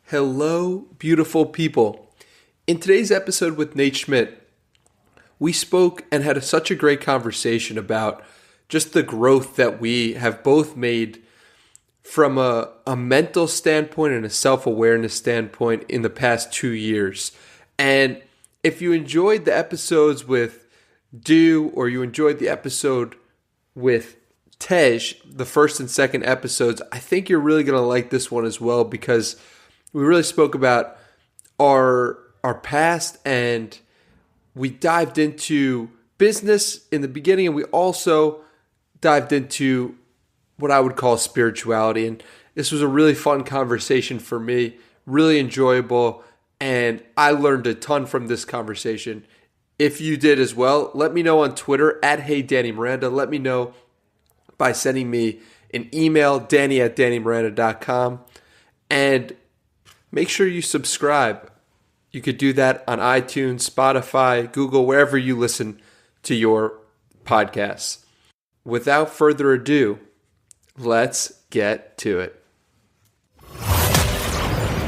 Hello, beautiful people. In today's episode with Nate Schmidt, we spoke and had such a great conversation about just the growth that we have both made from a mental standpoint and a self-awareness standpoint in the past 2 years. And if you enjoyed the episodes with Du or you enjoyed the episode with Tej, the first and second episodes, I think you're really going to like this one as well because we really spoke about our past, and we dived into business in the beginning, and we also dived into what I would call spirituality. And this was a really fun conversation for me, really enjoyable, and I learned a ton from this conversation. If you did as well, let me know on Twitter at HeyDannyMiranda. Let me know by sending me an email, danny@dannymiranda.com, and make sure you subscribe. You could do that on iTunes, Spotify, Google, wherever you listen to your podcasts. Without further ado, let's get to it.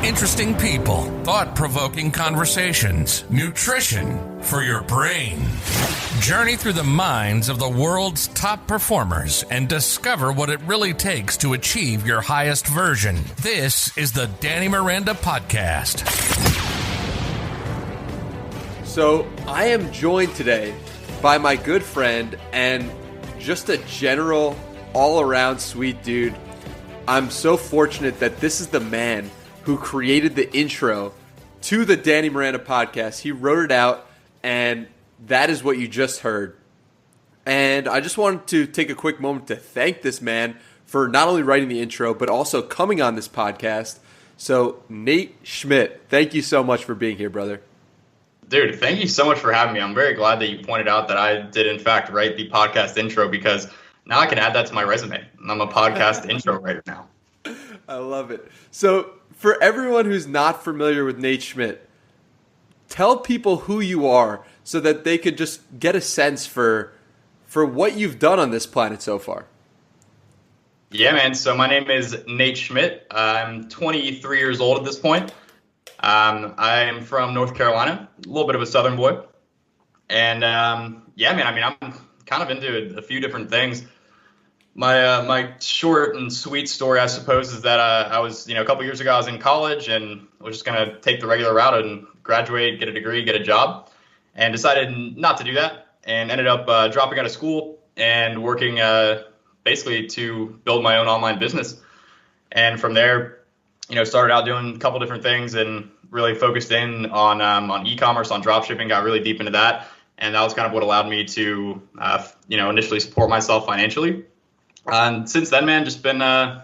Interesting people, thought-provoking conversations, nutrition for your brain. Journey through the minds of the world's top performers and discover what it really takes to achieve your highest version. This is the Danny Miranda Podcast. So I am joined today by my good friend and just a general, all-around sweet dude. I'm so fortunate that this is the man who created the intro to the Danny Miranda Podcast. He wrote it out, and that is what you just heard. And I just wanted to take a quick moment to thank this man for not only writing the intro, but also coming on this podcast. So, Nate Schmidt, thank you so much for being here, brother. Dude, thank you so much for having me. I'm very glad that you pointed out that I did, in fact, write the podcast intro, because now I can add that to my resume. I'm a podcast intro writer now. I love it. So, for everyone who's not familiar with Nate Schmidt, tell people who you are so that they could just get a sense for what you've done on this planet so far. Yeah, man. So my name is Nate Schmidt. I'm 23 years old at this point. I am from North Carolina, a little bit of a Southern boy. And yeah, man, I'm kind of into a few different things. My short and sweet story, I suppose, is that I was, a couple years ago, I was in college and was just going to take the regular route and graduate, get a degree, get a job, and decided not to do that, and ended up dropping out of school and working basically to build my own online business. And from there, started out doing a couple different things and really focused in on e-commerce, on dropshipping, got really deep into that. And that was kind of what allowed me to, initially support myself financially. And since then, man, just been kind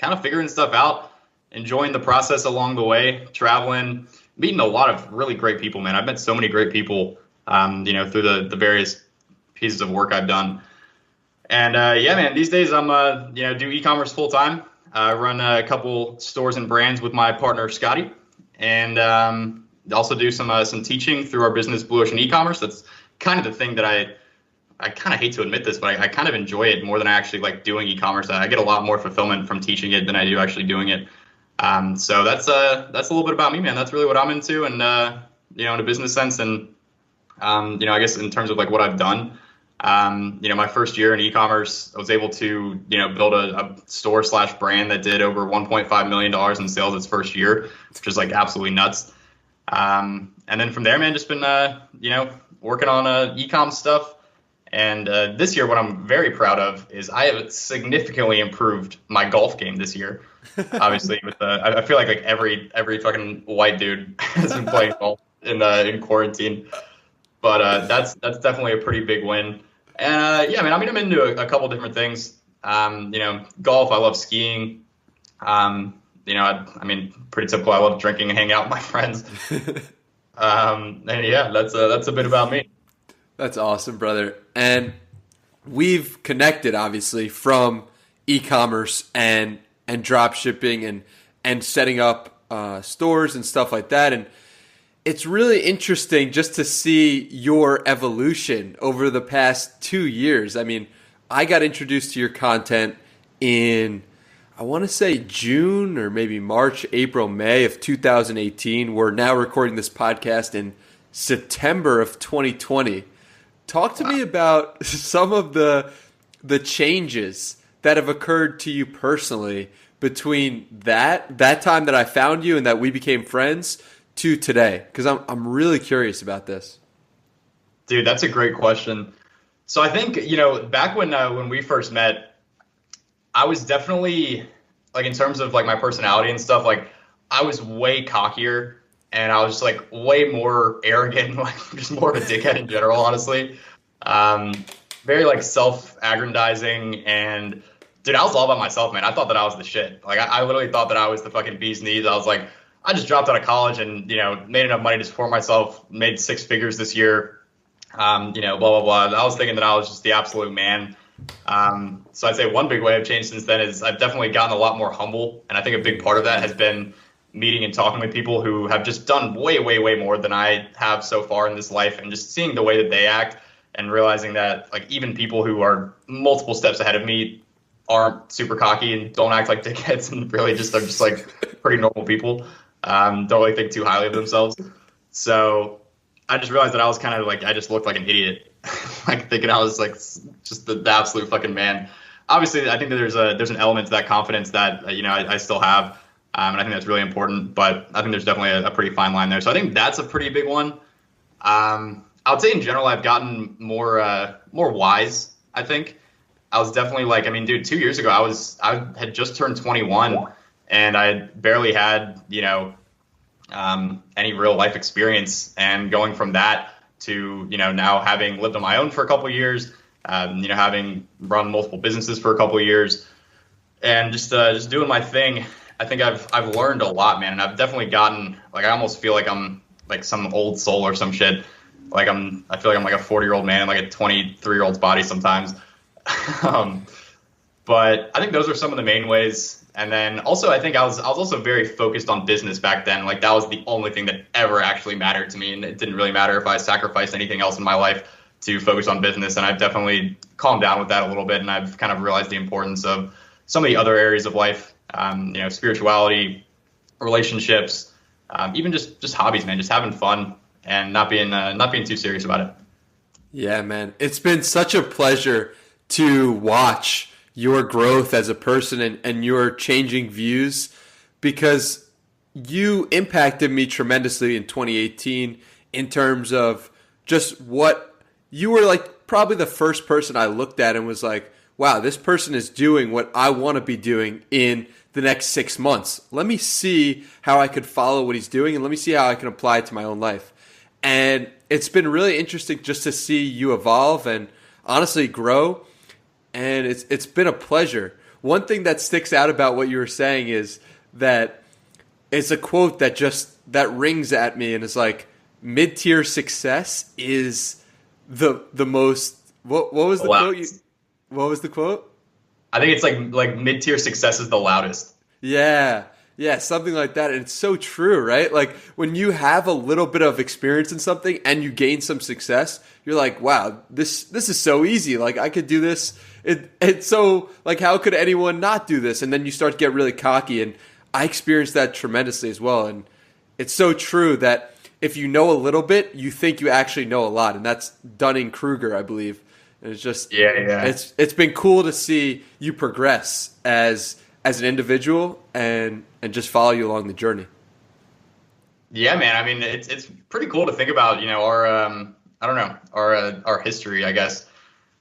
of figuring stuff out, enjoying the process along the way, traveling, meeting a lot of really great people, man. I've met so many great people, through the various pieces of work I've done. And yeah, man, these days I'm, do e-commerce full time. I run a couple stores and brands with my partner, Scotty, and also do some teaching through our business, Blue Ocean E-commerce. That's kind of the thing that I kind of hate to admit this, but I kind of enjoy it more than I actually like doing e-commerce. I get a lot more fulfillment from teaching it than I do actually doing it. So that's a little bit about me, man. That's really what I'm into, and in a business sense, and I guess in terms of like what I've done. My first year in e-commerce, I was able to build a store/brand that did over $1.5 million in sales its first year, which is like absolutely nuts. And then from there, man, just been working on e-com stuff. And this year, what I'm very proud of is I have significantly improved my golf game this year. Obviously, with I feel like every fucking white dude has been playing golf in quarantine. But that's definitely a pretty big win. And yeah, man, I'm into a couple different things. Golf. I love skiing. Pretty typical. I love drinking and hanging out with my friends. And yeah, that's a bit about me. That's awesome, brother. And we've connected, obviously, from e-commerce and drop shipping and setting up stores and stuff like that. And it's really interesting just to see your evolution over the past 2 years. I mean, I got introduced to your content in, I want to say June or maybe March, April, May of 2018. We're now recording this podcast in September of 2020. Talk to me about some of the changes that have occurred to you personally between that time that I found you and that we became friends to today, because I'm really curious about this. Dude, that's a great question. So I think, back when we first met, I was definitely, like, in terms of like my personality and stuff, like I was way cockier and I was like way more arrogant, like just more of a dickhead in general, honestly. Very like self-aggrandizing, and dude, I was all about myself, man. I thought that I was the shit. Like I literally thought that I was the fucking bee's knees. I was like, I just dropped out of college and, made enough money to support myself, made 6 figures this year. Blah, blah, blah. I was thinking that I was just the absolute man. So I'd say one big way I've changed since then is I've definitely gotten a lot more humble. And I think a big part of that has been meeting and talking with people who have just done way, way, way more than I have so far in this life, and just seeing the way that they act and realizing that like even people who are multiple steps ahead of me aren't super cocky and don't act like dickheads and really just are just like pretty normal people. Don't really think too highly of themselves. So I just realized that I was kind of like, I just looked like an idiot, like thinking I was like just the absolute fucking man. Obviously, I think that there's an element to that confidence that, I still have. And I think that's really important, but I think there's definitely a pretty fine line there. So I think that's a pretty big one. I would say in general, I've gotten more wise. I think I was definitely like, I mean, dude, 2 years ago, I had just turned 21 and I had barely had, any real life experience, and going from that to, now having lived on my own for a couple of years, having run multiple businesses for a couple of years and just doing my thing. I think I've learned a lot, man. And I've definitely gotten, like, I almost feel like I'm like some old soul or some shit. Like I feel like I'm like a 40-year-old man in like a 23-year-old's body sometimes. But I think those are some of the main ways. And then also, I think I was also very focused on business back then. Like that was the only thing that ever actually mattered to me. And it didn't really matter if I sacrificed anything else in my life to focus on business. And I've definitely calmed down with that a little bit. And I've kind of realized the importance of some of the other areas of life, spirituality, relationships, even just hobbies, man, just having fun and not being too serious about it. Yeah, man. It's been such a pleasure to watch your growth as a person and your changing views, because you impacted me tremendously in 2018 in terms of just what you were like, probably the first person I looked at and was like, wow, this person is doing what I want to be doing in the next 6 months. Let me see how I could follow what he's doing and let me see how I can apply it to my own life. And it's been really interesting just to see you evolve and honestly grow. And it's been a pleasure. One thing that sticks out about what you were saying is that it's a quote that rings at me and is like, mid-tier success is the most, what was the quote? What was the quote? I think it's like mid-tier success is the loudest. Yeah, something like that. And it's so true, right? Like when you have a little bit of experience in something and you gain some success, you're like, wow, this is so easy. Like I could do this. It's so like, how could anyone not do this? And then you start to get really cocky. And I experienced that tremendously as well. And it's so true that if you know a little bit, you think you actually know a lot. And that's Dunning-Kruger, I believe. And it's just, it's been cool to see you progress as an individual and just follow you along the journey. Yeah, man. I mean, it's pretty cool to think about, our history, I guess.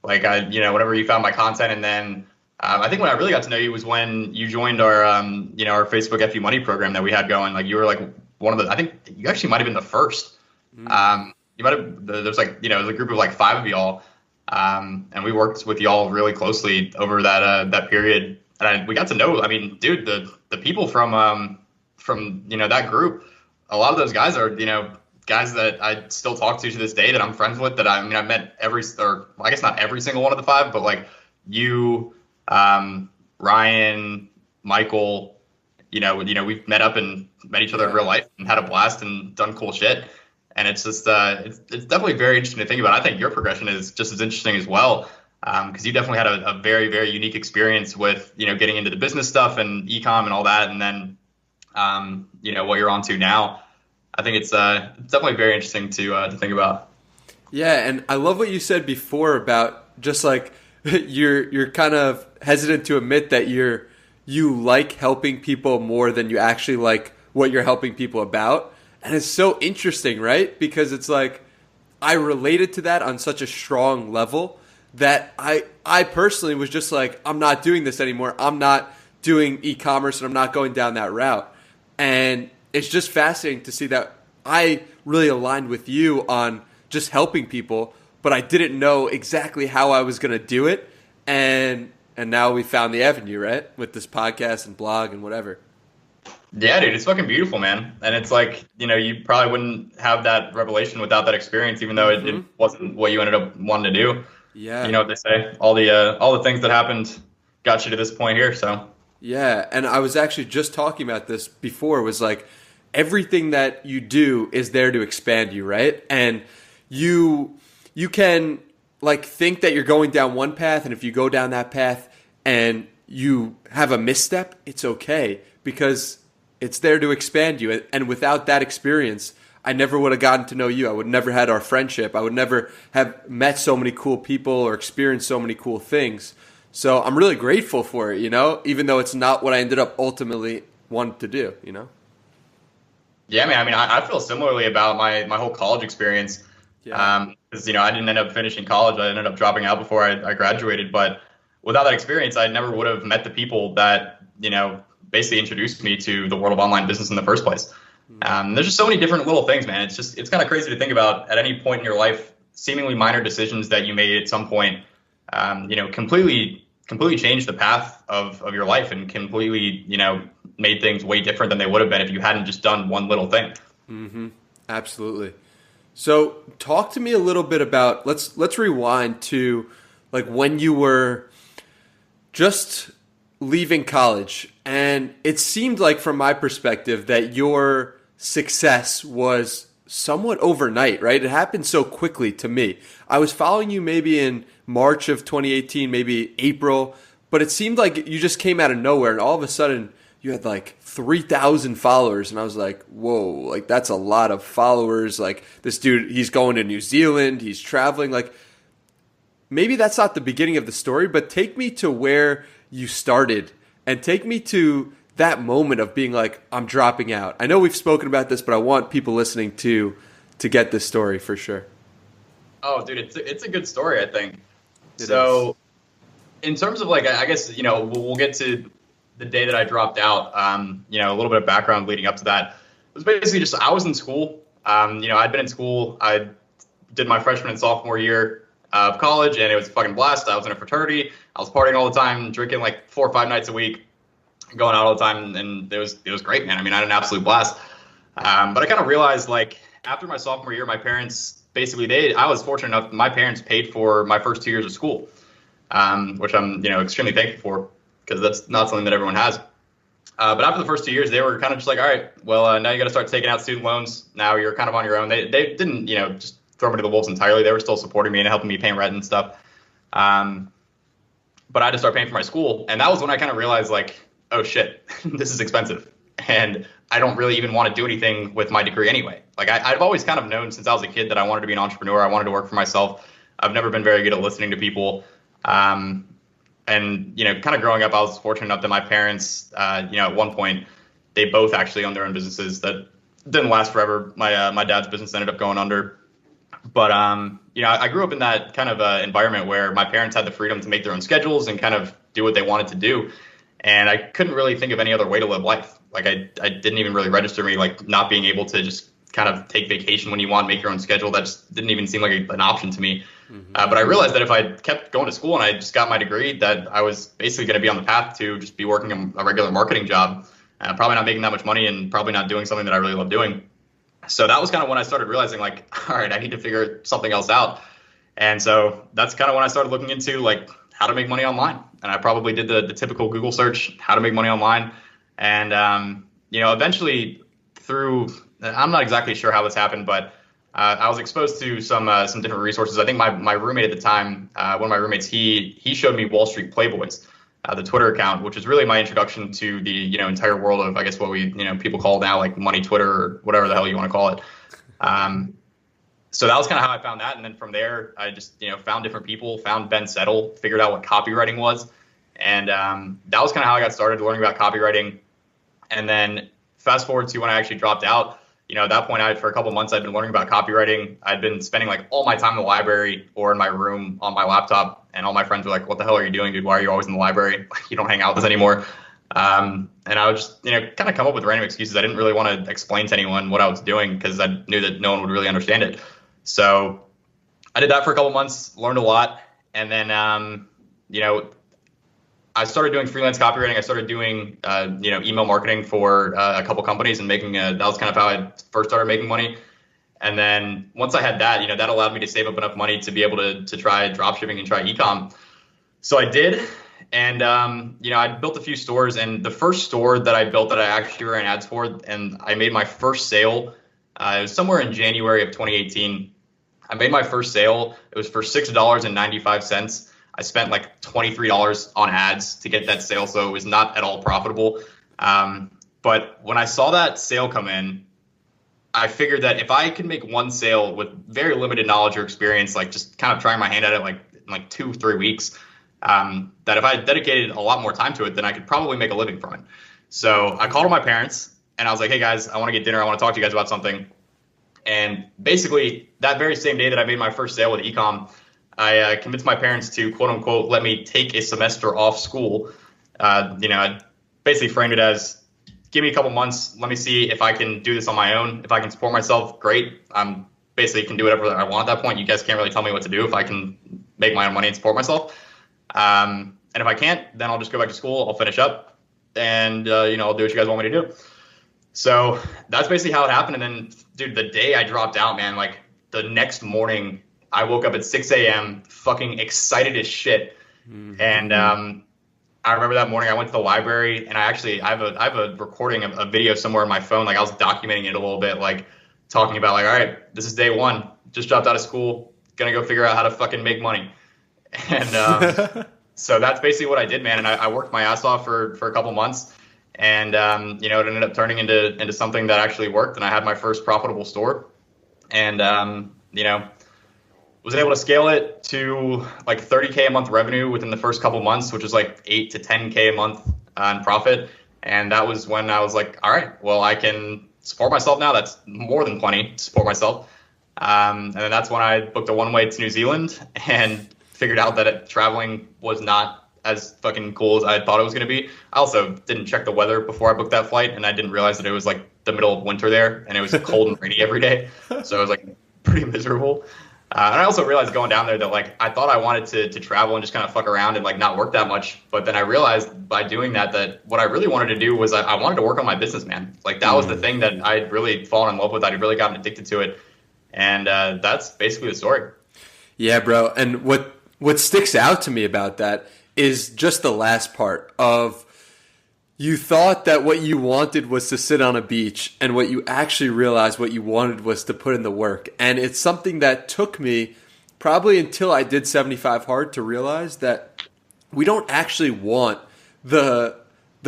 Like whenever you found my content, and then I think when I really got to know you was when you joined our Facebook FU Money program that we had going. Like you were like one of the, I think you actually might have been the first. Mm. You might have, there's like, there's a group of like 5 of y'all. And we worked with y'all really closely over that period. And we got to know, I mean, dude, the people from that group, a lot of those guys are, guys that I still talk to this day that I'm friends with, that I met I guess not every single one of the 5, but like you, Ryan, Michael, we've met up and met each other in real life and had a blast and done cool shit. And it's just, it's definitely very interesting to think about. I think your progression is just as interesting as well. because you definitely had a very, very unique experience with, getting into the business stuff and e-com and all that. And then, what you're on to now. I think it's definitely very interesting to think about. Yeah, and I love what you said before about just like you're kind of hesitant to admit that you like helping people more than you actually like what you're helping people about. And it's so interesting, right? Because it's like I related to that on such a strong level that I personally was just like, I'm not doing this anymore. I'm not doing e-commerce and I'm not going down that route. And it's just fascinating to see that I really aligned with you on just helping people, but I didn't know exactly how I was going to do it. And now we found the avenue, right? With this podcast and blog and whatever. Yeah, dude, it's fucking beautiful, man. And it's like, you probably wouldn't have that revelation without that experience, even though it wasn't what you ended up wanting to do. Yeah. You know what they say, all the things that happened got you to this point here. So yeah. And I was actually just talking about this before, was like, everything that you do is there to expand you, right? And you can like think that you're going down one path, and if you go down that path and you have a misstep, it's okay because it's there to expand you. And without that experience, I never would have gotten to know you. I would never had our friendship. I would never have met so many cool people or experienced so many cool things. So I'm really grateful for it, even though it's not what I ended up ultimately wanting to do, Yeah, man. I mean, I feel similarly about my whole college experience. Yeah. Because, I didn't end up finishing college. I ended up dropping out before I graduated. But without that experience, I never would have met the people that, basically introduced me to the world of online business in the first place. There's just so many different little things, man. It's kind of crazy to think about at any point in your life, seemingly minor decisions that you made at some point, completely changed the path of your life and completely, made things way different than they would have been if you hadn't just done one little thing. Mm-hmm. Absolutely. So talk to me a little bit about, let's rewind to like when you were just leaving college. And it seemed like from my perspective that your success was somewhat overnight, right? It happened so quickly to me. I was following you maybe in March of 2018, maybe April, but it seemed like you just came out of nowhere and all of a sudden you had like 3,000 followers. And I was like, whoa, like that's a lot of followers. Like this dude, he's going to New Zealand, he's traveling. Like maybe that's not the beginning of the story, but take me to where you started and take me to that moment of being like, I'm dropping out. I know we've spoken about this, but I want people listening to get this story for sure. Oh, dude, it's a good story, I think. It so is. In terms of like, I guess, we'll get to the day that I dropped out, a little bit of background leading up to that. It was basically just, I was in school. I'd been in school. I did my freshman and sophomore year of college, and it was a fucking blast. I was in a fraternity. I was partying all the time, drinking like 4 or 5 nights a week, going out all the time, and it was great, man. I mean, I had an absolute blast. But I kind of realized, like, after my sophomore year, my parents basically, I was fortunate enough, my parents paid for my first 2 years of school, which I'm, extremely thankful for, because that's not something that everyone has. But after the first 2 years, they were kind of just like, all right, well, now you got to start taking out student loans. Now you're kind of on your own. They didn't, just throw me to the wolves entirely. They were still supporting me and helping me pay rent and stuff. But I had to start paying for my school. And that was when I kind of realized, like, oh shit, this is expensive. And I don't really even want to do anything with my degree anyway. Like I've always kind of known since I was a kid that I wanted to be an entrepreneur. I wanted to work for myself. I've never been very good at listening to people. And, kind of growing up, I was fortunate enough that my parents, at one point, they both actually owned their own businesses that didn't last forever. My dad's business ended up going under. But, I grew up in that kind of environment where my parents had the freedom to make their own schedules and kind of do what they wanted to do. And I couldn't really think of any other way to live life. Like I didn't even really register me, like not being able to just kind of take vacation when you want, make your own schedule. That just didn't even seem like an option to me. Mm-hmm. But I realized that if I kept going to school and I just got my degree, that I was basically going to be on the path to just be working a regular marketing job, probably not making that much money and probably not doing something that I really love doing. So that was kind of when I started realizing, like, all right, I need to figure something else out. And so that's kind of when I started looking into like how to make money online. And I probably did the typical Google search, how to make money online. And, eventually through, I'm not exactly sure how this happened, but I was exposed to some different resources. I think my roommate at the time, one of my roommates, he showed me Wall Street Playboys, the Twitter account, which is really my introduction to the entire world of, I guess, what we people call now like money Twitter or whatever the hell you want to call it. So that was kind of how I found that, and then from there I just found different people, found Ben Settle, figured out what copywriting was, and that was kind of how I got started learning about copywriting. And then fast forward to when I actually dropped out. At that point, for a couple of months, I'd been learning about copywriting. I'd been spending like all my time in the library or in my room on my laptop, and all my friends were like, "What the hell are you doing, dude? Why are you always in the library? You don't hang out with us anymore." And I would just, kind of come up with random excuses. I didn't really want to explain to anyone what I was doing because I knew that no one would really understand it. So I did that for a couple of months, learned a lot, and then I started doing freelance copywriting. I started doing, email marketing for a couple companies and that was kind of how I first started making money. And then once I had that, that allowed me to save up enough money to be able to try dropshipping and try ecom. So I did. And, I built a few stores, and the first store that I built that I actually ran ads for, and I made my first sale, it was somewhere in January of 2018. I made my first sale. It was for $6.95. I spent like $23 on ads to get that sale, so it was not at all profitable. But when I saw that sale come in, I figured that if I could make one sale with very limited knowledge or experience, like just kind of trying my hand at it in like 2-3 weeks, that if I dedicated a lot more time to it, then I could probably make a living from it. So I called my parents and I was like, "Hey guys, I want to get dinner. I want to talk to you guys about something." And basically that very same day that I made my first sale with ecom, I convinced my parents to, quote unquote, let me take a semester off school. I basically framed it as, give me a couple months. Let me see if I can do this on my own. If I can support myself, great. I'm basically can do whatever I want at that point. You guys can't really tell me what to do if I can make my own money and support myself. And if I can't, then I'll just go back to school. I'll finish up and, I'll do what you guys want me to do. So that's basically how it happened. And then, dude, the day I dropped out, man, like the next morning, I woke up at 6 a.m. fucking excited as shit. Mm-hmm. And I remember that morning I went to the library, and I have a recording of a video somewhere on my phone. Like I was documenting it a little bit, like talking about like, all right, this is day one. Just dropped out of school. Gonna go figure out how to fucking make money. And so that's basically what I did, man. And I worked my ass off for a couple months. And, it ended up turning into something that actually worked. And I had my first profitable store. And, was able to scale it to like 30K a month revenue within the first couple months, which was like 8 to 10K a month in profit. And that was when I was like, all right, well, I can support myself now. That's more than plenty to support myself. And then that's when I booked a one-way to New Zealand and figured out that traveling was not as fucking cool as I thought it was going to be. I also didn't check the weather before I booked that flight, and I didn't realize that it was like the middle of winter there, and it was cold and rainy every day. So it was like pretty miserable. And I also realized going down there that like I thought I wanted to travel and just kind of fuck around and like not work that much. But then I realized by doing that what I really wanted to do was I wanted to work on my business, man. Like that was the thing that I'd really fallen in love with. I'd really gotten addicted to it. And that's basically the story. Yeah, bro. And what sticks out to me about that is just the last part of you thought that what you wanted was to sit on a beach, and what you actually realized what you wanted was to put in the work. And it's something that took me probably until I did 75 hard to realize that we don't actually want the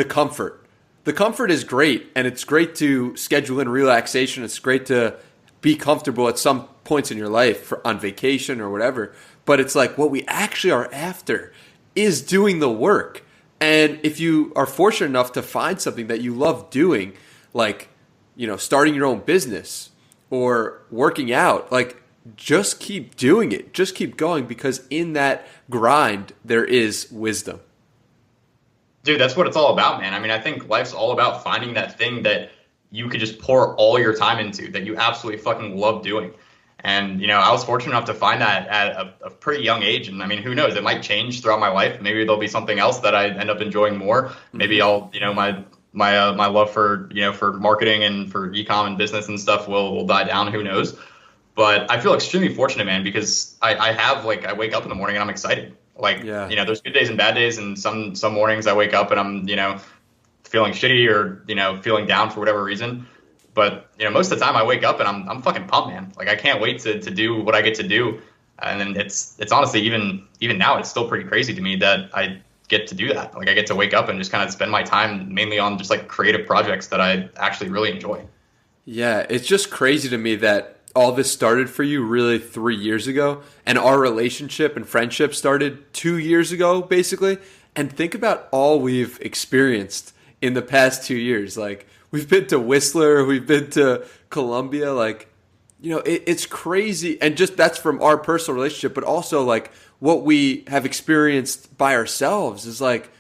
comfort. The comfort is great, and it's great to schedule in relaxation. It's great to be comfortable at some points in your life on vacation or whatever. But it's like what we actually are after is doing the work. And if you are fortunate enough to find something that you love doing, like, starting your own business or working out, like, just keep doing it. Just keep going, because in that grind, there is wisdom. Dude, that's what it's all about, man. I mean, I think life's all about finding that thing that you could just pour all your time into, that you absolutely fucking love doing. And, I was fortunate enough to find that at a pretty young age. And I mean, who knows? It might change throughout my life. Maybe there'll be something else that I end up enjoying more. Maybe I'll, my love for, for marketing and for ecom and business and stuff will die down. Who knows? But I feel extremely fortunate, man, because I wake up in the morning and I'm excited. Like, there's good days and bad days. And some mornings I wake up and I'm, feeling shitty or, feeling down for whatever reason. But most of the time I wake up and I'm fucking pumped, man. Like I can't wait to do what I get to do. And then it's honestly even now it's still pretty crazy to me that I get to do that. Like I get to wake up and just kind of spend my time mainly on just like creative projects that I actually really enjoy. Yeah, it's just crazy to me that all this started for you really 3 years ago, and our relationship and friendship started 2 years ago, basically. And think about all we've experienced in the past 2 years. Like we've been to Whistler, we've been to Colombia, like, it's crazy. And just that's from our personal relationship, but also like what we have experienced by ourselves is like,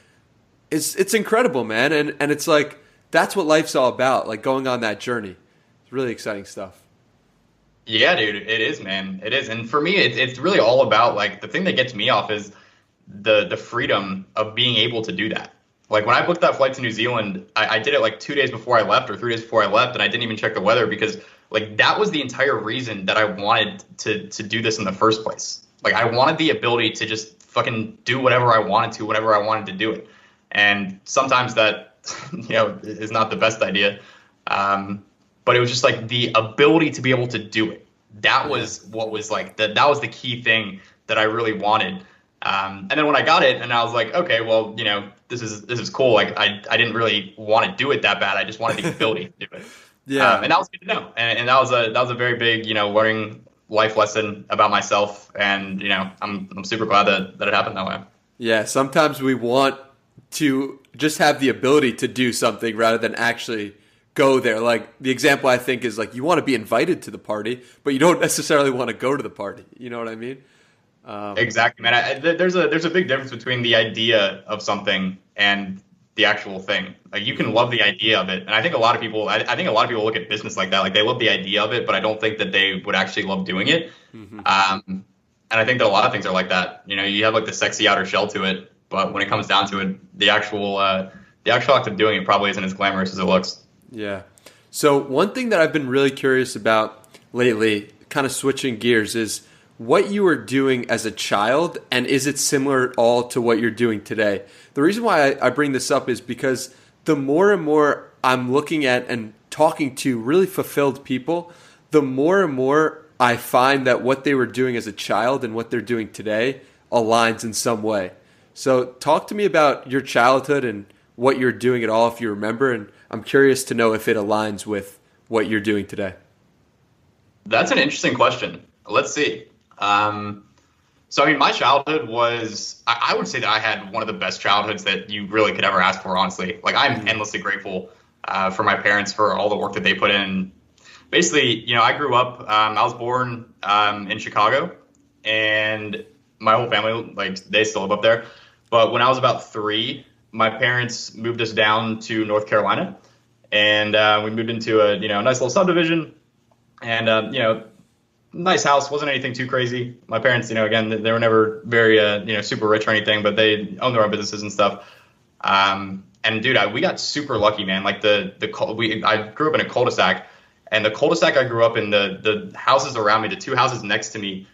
it's incredible, man. And it's like, that's what life's all about, like going on that journey. It's really exciting stuff. Yeah, dude, it is, man. It is. And for me, it's really all about like the thing that gets me off is the freedom of being able to do that. Like when I booked that flight to New Zealand, I did it like 2 days before I left or 3 days before I left. And I didn't even check the weather because like that was the entire reason that I wanted to do this in the first place. Like I wanted the ability to just fucking do whatever I wanted to, whenever I wanted to do it. And sometimes that, is not the best idea. But it was just like the ability to be able to do it. That was what was like, that was the key thing that I really wanted. And then when I got it and I was like, okay, well, this is cool. Like I didn't really want to do it that bad. I just wanted the ability to do it. Yeah. And that was good to know. And that was a very big, learning life lesson about myself. And, I'm super glad that it happened that way. Yeah. Sometimes we want to just have the ability to do something rather than actually go there. Like the example I think is like you want to be invited to the party, but you don't necessarily want to go to the party. You know what I mean? Exactly, man. There's a big difference between the idea of something and the actual thing. Like you can love the idea of it, and I think a lot of people. I think a lot of people look at business like that. Like they love the idea of it, but I don't think that they would actually love doing it. Mm-hmm. And I think that a lot of things are like that. You have like the sexy outer shell to it, but when it comes down to it, the actual act of doing it probably isn't as glamorous as it looks. Yeah. So one thing that I've been really curious about lately, kind of switching gears, is what you were doing as a child, and is it similar at all to what you're doing today? The reason why I bring this up is because the more and more I'm looking at and talking to really fulfilled people, the more and more I find that what they were doing as a child and what they're doing today aligns in some way. So talk to me about your childhood and what you're doing at all, if you remember, and I'm curious to know if it aligns with what you're doing today. That's an interesting question. Let's see. So, I mean, my childhood was, I would say that I had one of the best childhoods that you really could ever ask for, honestly. Like, I'm endlessly grateful for my parents for all the work that they put in. Basically, I grew up, I was born in Chicago, and my whole family, like, they still live up there. But when I was about 3, my parents moved us down to North Carolina, and we moved into a nice little subdivision, and nice house. Wasn't anything too crazy. My parents, again, they were never very super rich or anything, but they owned their own businesses and stuff. And dude, we got super lucky, man. Like I grew up in a cul-de-sac, and the cul-de-sac I grew up in, the houses around me, the 2 houses next to me,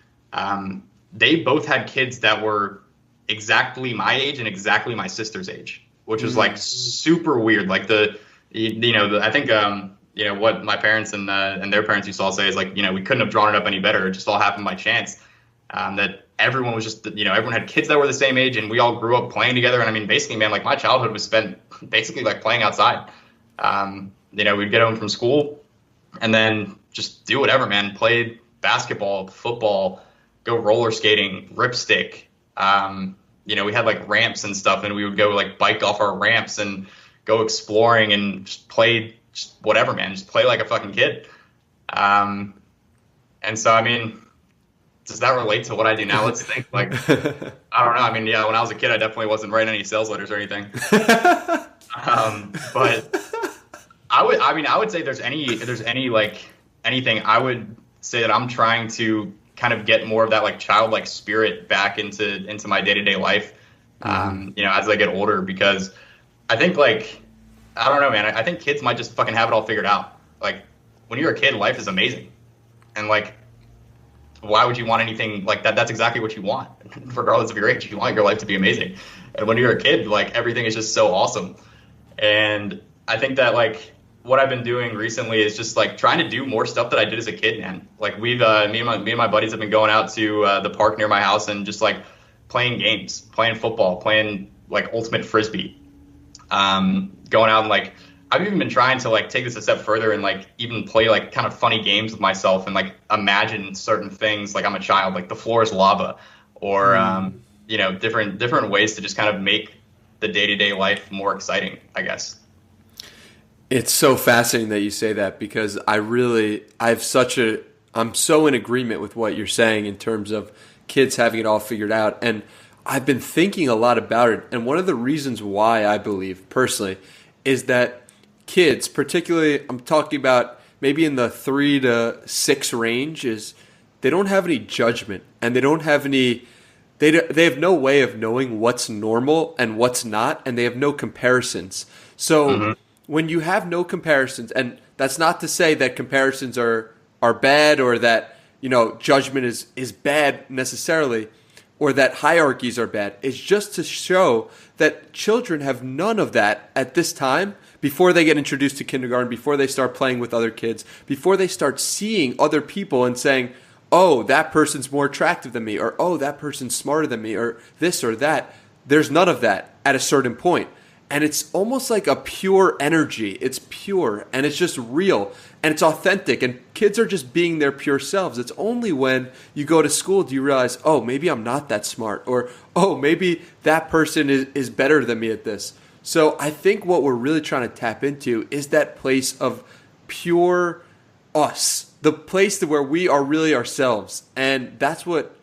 they both had kids that were exactly my age and exactly my sister's age, which was like super weird. Like I think what my parents and their parents used to all say is like, we couldn't have drawn it up any better. It just all happened by chance. That everyone was just, everyone had kids that were the same age, and we all grew up playing together. And I mean, basically, man, like my childhood was spent basically like playing outside. We'd get home from school and then just do whatever, man. Play basketball, football, go roller skating, ripstick. We had like ramps and stuff, and we would go like bike off our ramps and go exploring and just play just whatever, man. Just play like a fucking kid. And so, I mean, does that relate to what I do now? Let's think. Like, I don't know. I mean, yeah, when I was a kid, I definitely wasn't writing any sales letters or anything. But I would say if there's any like anything, I would say that I'm trying to kind of get more of that like childlike spirit back into my day-to-day life, as I get older, because I think like, I don't know, man, I think kids might just fucking have it all figured out. Like when you're a kid, life is amazing. And like, why would you want anything like that? That's exactly what you want. Regardless of your age, you want your life to be amazing. And when you're a kid, like everything is just so awesome. And I think that like what I've been doing recently is just like trying to do more stuff that I did as a kid, man. Like me and my buddies have been going out to the park near my house and just like playing games, playing football, playing like ultimate frisbee. Going out and like I've even been trying to like take this a step further and like even play like kind of funny games with myself and like imagine certain things like I'm a child, like the floor is lava, or different ways to just kind of make the day-to-day life more exciting, I guess. It's so fascinating that you say that, because I'm so in agreement with what you're saying in terms of kids having it all figured out. And I've been thinking a lot about it. And one of the reasons why I believe personally is that kids, particularly I'm talking about maybe in the 3 to 6 range, is they don't have any judgment, and they have no way of knowing what's normal and what's not, and they have no comparisons. So when you have no comparisons, and that's not to say that comparisons are bad, or that judgment is bad necessarily, or that hierarchies are bad. It's just to show that children have none of that at this time, before they get introduced to kindergarten, before they start playing with other kids, before they start seeing other people and saying, oh, that person's more attractive than me, or oh, that person's smarter than me, or this or that. There's none of that at a certain point. And it's almost like a pure energy. It's pure, and it's just real, and it's authentic, and kids are just being their pure selves. It's only when you go to school do you realize, oh, maybe I'm not that smart, or oh, maybe that person is better than me at this. So I think what we're really trying to tap into is that place of pure us, the place to where we are really ourselves. And that's what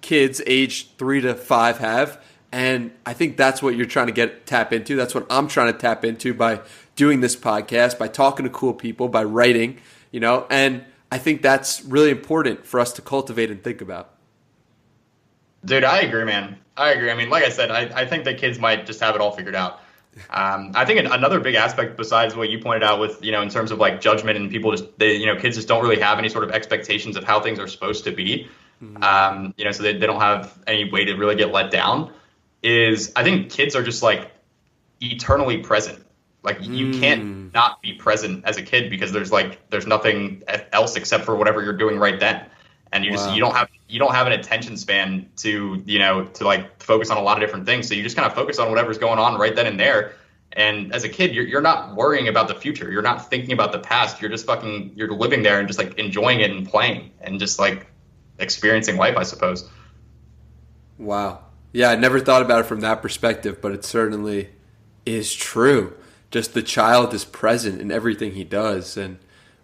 kids age 3 to 5 have. And I think that's what you're trying to tap into. That's what I'm trying to tap into by doing this podcast, by talking to cool people, by writing, and I think that's really important for us to cultivate and think about. Dude, I agree, man. I agree. I mean, like I said, I think that kids might just have it all figured out. I think another big aspect besides what you pointed out with, in terms of like judgment and people kids just don't really have any sort of expectations of how things are supposed to be. So they don't have any way to really get let down. I think kids are just like eternally present. Like you can't not be present as a kid, because there's nothing else except for whatever you're doing right then. And you don't have an attention span to like focus on a lot of different things. So you just kind of focus on whatever's going on right then and there. And as a kid, you're not worrying about the future. You're not thinking about the past. You're just you're living there and just like enjoying it and playing and just like experiencing life, I suppose. Wow. Yeah, I never thought about it from that perspective, but it certainly is true. Just the child is present in everything he does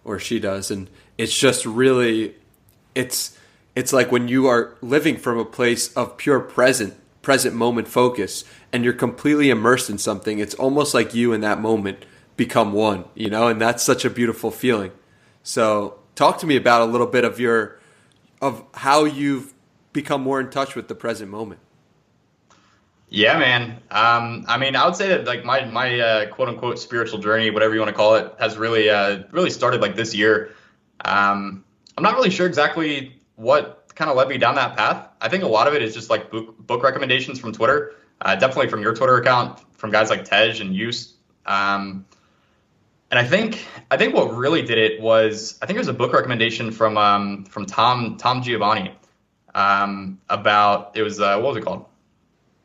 or she does. And it's just really, it's like when you are living from a place of pure present moment focus, and you're completely immersed in something, it's almost like you in that moment become one, and that's such a beautiful feeling. So talk to me about a little bit of how you've become more in touch with the present moment. Yeah, man. I mean, I would say that like my quote unquote spiritual journey, whatever you want to call it, has really started like this year. I'm not really sure exactly what kind of led me down that path. I think a lot of it is just like book recommendations from Twitter, definitely from your Twitter account, from guys like Tej and Yus. And I think what really did it was, I think it was a book recommendation from Tom Giovanni, about, it was, what was it called?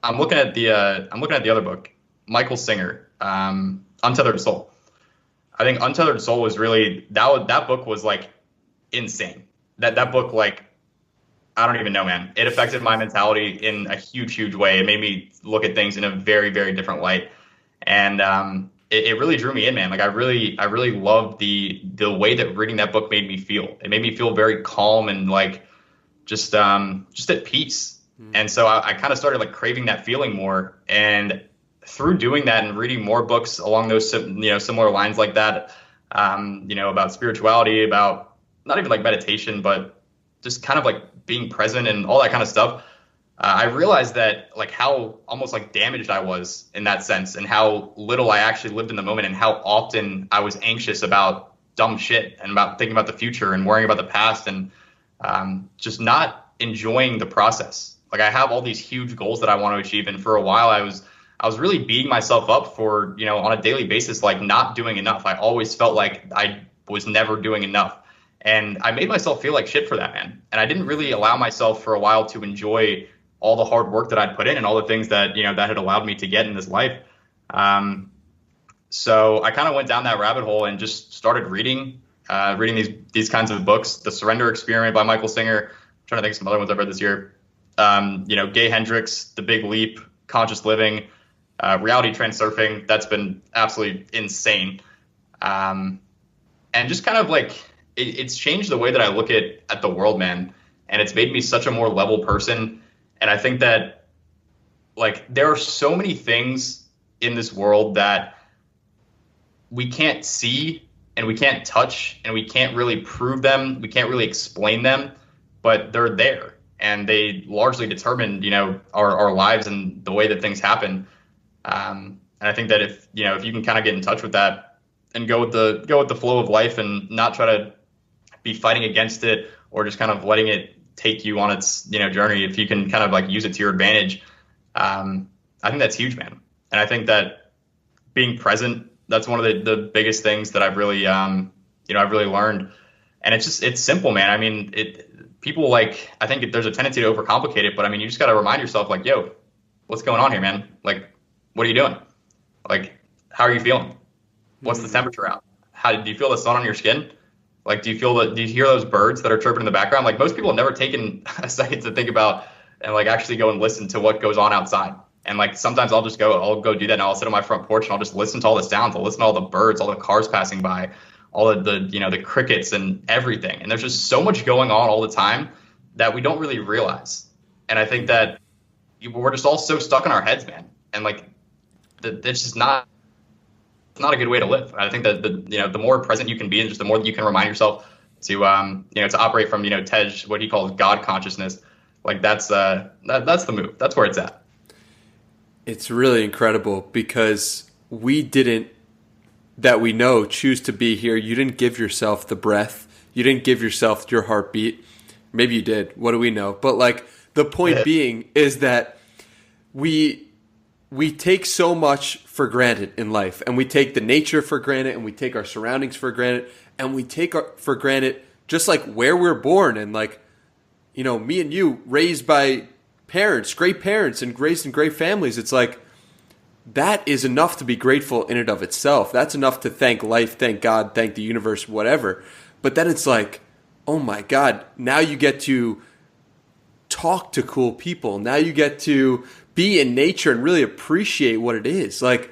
I'm looking at the other book, Michael Singer, Untethered Soul. I think Untethered Soul was really, that book was like insane. That book, like, I don't even know, man. It affected my mentality in a huge, huge way. It made me look at things in a very, very different light. And it really drew me in, man. Like I really loved the way that reading that book made me feel. It made me feel very calm and like just at peace. And so I kind of started like craving that feeling more. And through doing that and reading more books along those, similar lines like that, about spirituality, about not even like meditation, but just kind of like being present and all that kind of stuff. I realized that like how almost like damaged I was in that sense, and how little I actually lived in the moment, and how often I was anxious about dumb shit and about thinking about the future and worrying about the past, and just not enjoying the process. Like I have all these huge goals that I want to achieve. And for a while I was I was really beating myself up for, on a daily basis, like not doing enough. I always felt like I was never doing enough. And I made myself feel like shit for that, man. And I didn't really allow myself for a while to enjoy all the hard work that I'd put in and all the things that, that had allowed me to get in this life. So I kind of went down that rabbit hole and just started reading these kinds of books. The Surrender Experiment by Michael Singer. I'm trying to think of some other ones I've read this year. Gay Hendricks, The Big Leap, Conscious Living, Reality Transurfing. That's been absolutely insane. And just kind of like, it's changed the way that I look at the world, man. And it's made me such a more level person. And I think that, like, there are so many things in this world that we can't see and we can't touch and we can't really prove them. We can't really explain them, but they're there and they largely determine, our lives and the way that things happen. And I think that if you can kind of get in touch with that and go with the flow of life and not try to be fighting against it or just kind of letting it take you on its, journey, if you can kind of like use it to your advantage, I think that's huge, man. And I think that being present, that's one of the biggest things that I've really, I've really learned. And it's simple, man. I mean, people like, I think there's a tendency to overcomplicate it, but I mean, you just got to remind yourself like, yo, what's going on here, man? Like, what are you doing? Like, how are you feeling? What's the temperature out? Do you feel the sun on your skin? Like, do you hear those birds that are chirping in the background? Like, most people have never taken a second to think about and like actually go and listen to what goes on outside. And like, sometimes I'll go do that and I'll sit on my front porch and I'll just listen to all the sounds. I'll listen to all the birds, all the cars passing by, all of the crickets and everything. And there's just so much going on all the time that we don't really realize. And I think that we're just all so stuck in our heads, man. And like, it's just not a good way to live. I think that the more present you can be and just the more that you can remind yourself to, to operate from, Tej, what he calls God consciousness, like that's the move. That's where it's at. It's really incredible because we didn't, that we know, choose to be here. You didn't give yourself the breath. You didn't give yourself your heartbeat. Maybe you did. What do we know? But like the point being is that we take so much for granted in life, and we take the nature for granted, and we take our surroundings for granted, and we take for granted just like where we're born. And like, me and you raised by great parents and raised in great families. It's like, that is enough to be grateful in and of itself. That's enough to thank life, thank God, thank the universe, whatever. But then it's like, oh my God, now you get to talk to cool people. Now you get to be in nature and really appreciate what it is. Like,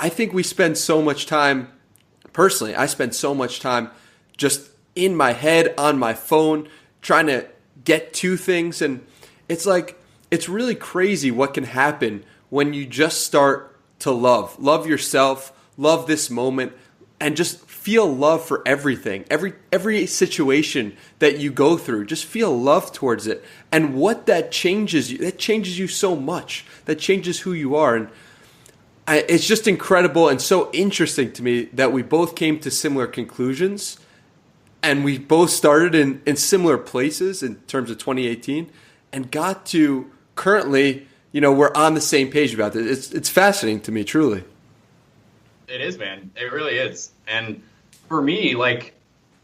I think we spend so much time, personally, I spend so much time just in my head, on my phone, trying to get to things. And it's like, it's really crazy what can happen when you just start to love yourself, love this moment, and just feel love for everything. Every situation that you go through, just feel love towards it. And what that changes you so much. That changes who you are. And it's just incredible and so interesting to me that we both came to similar conclusions, and we both started in similar places in terms of 2018 and got to currently, we're on the same page about this. It's fascinating to me, truly. It is, man. It really is. And for me, like,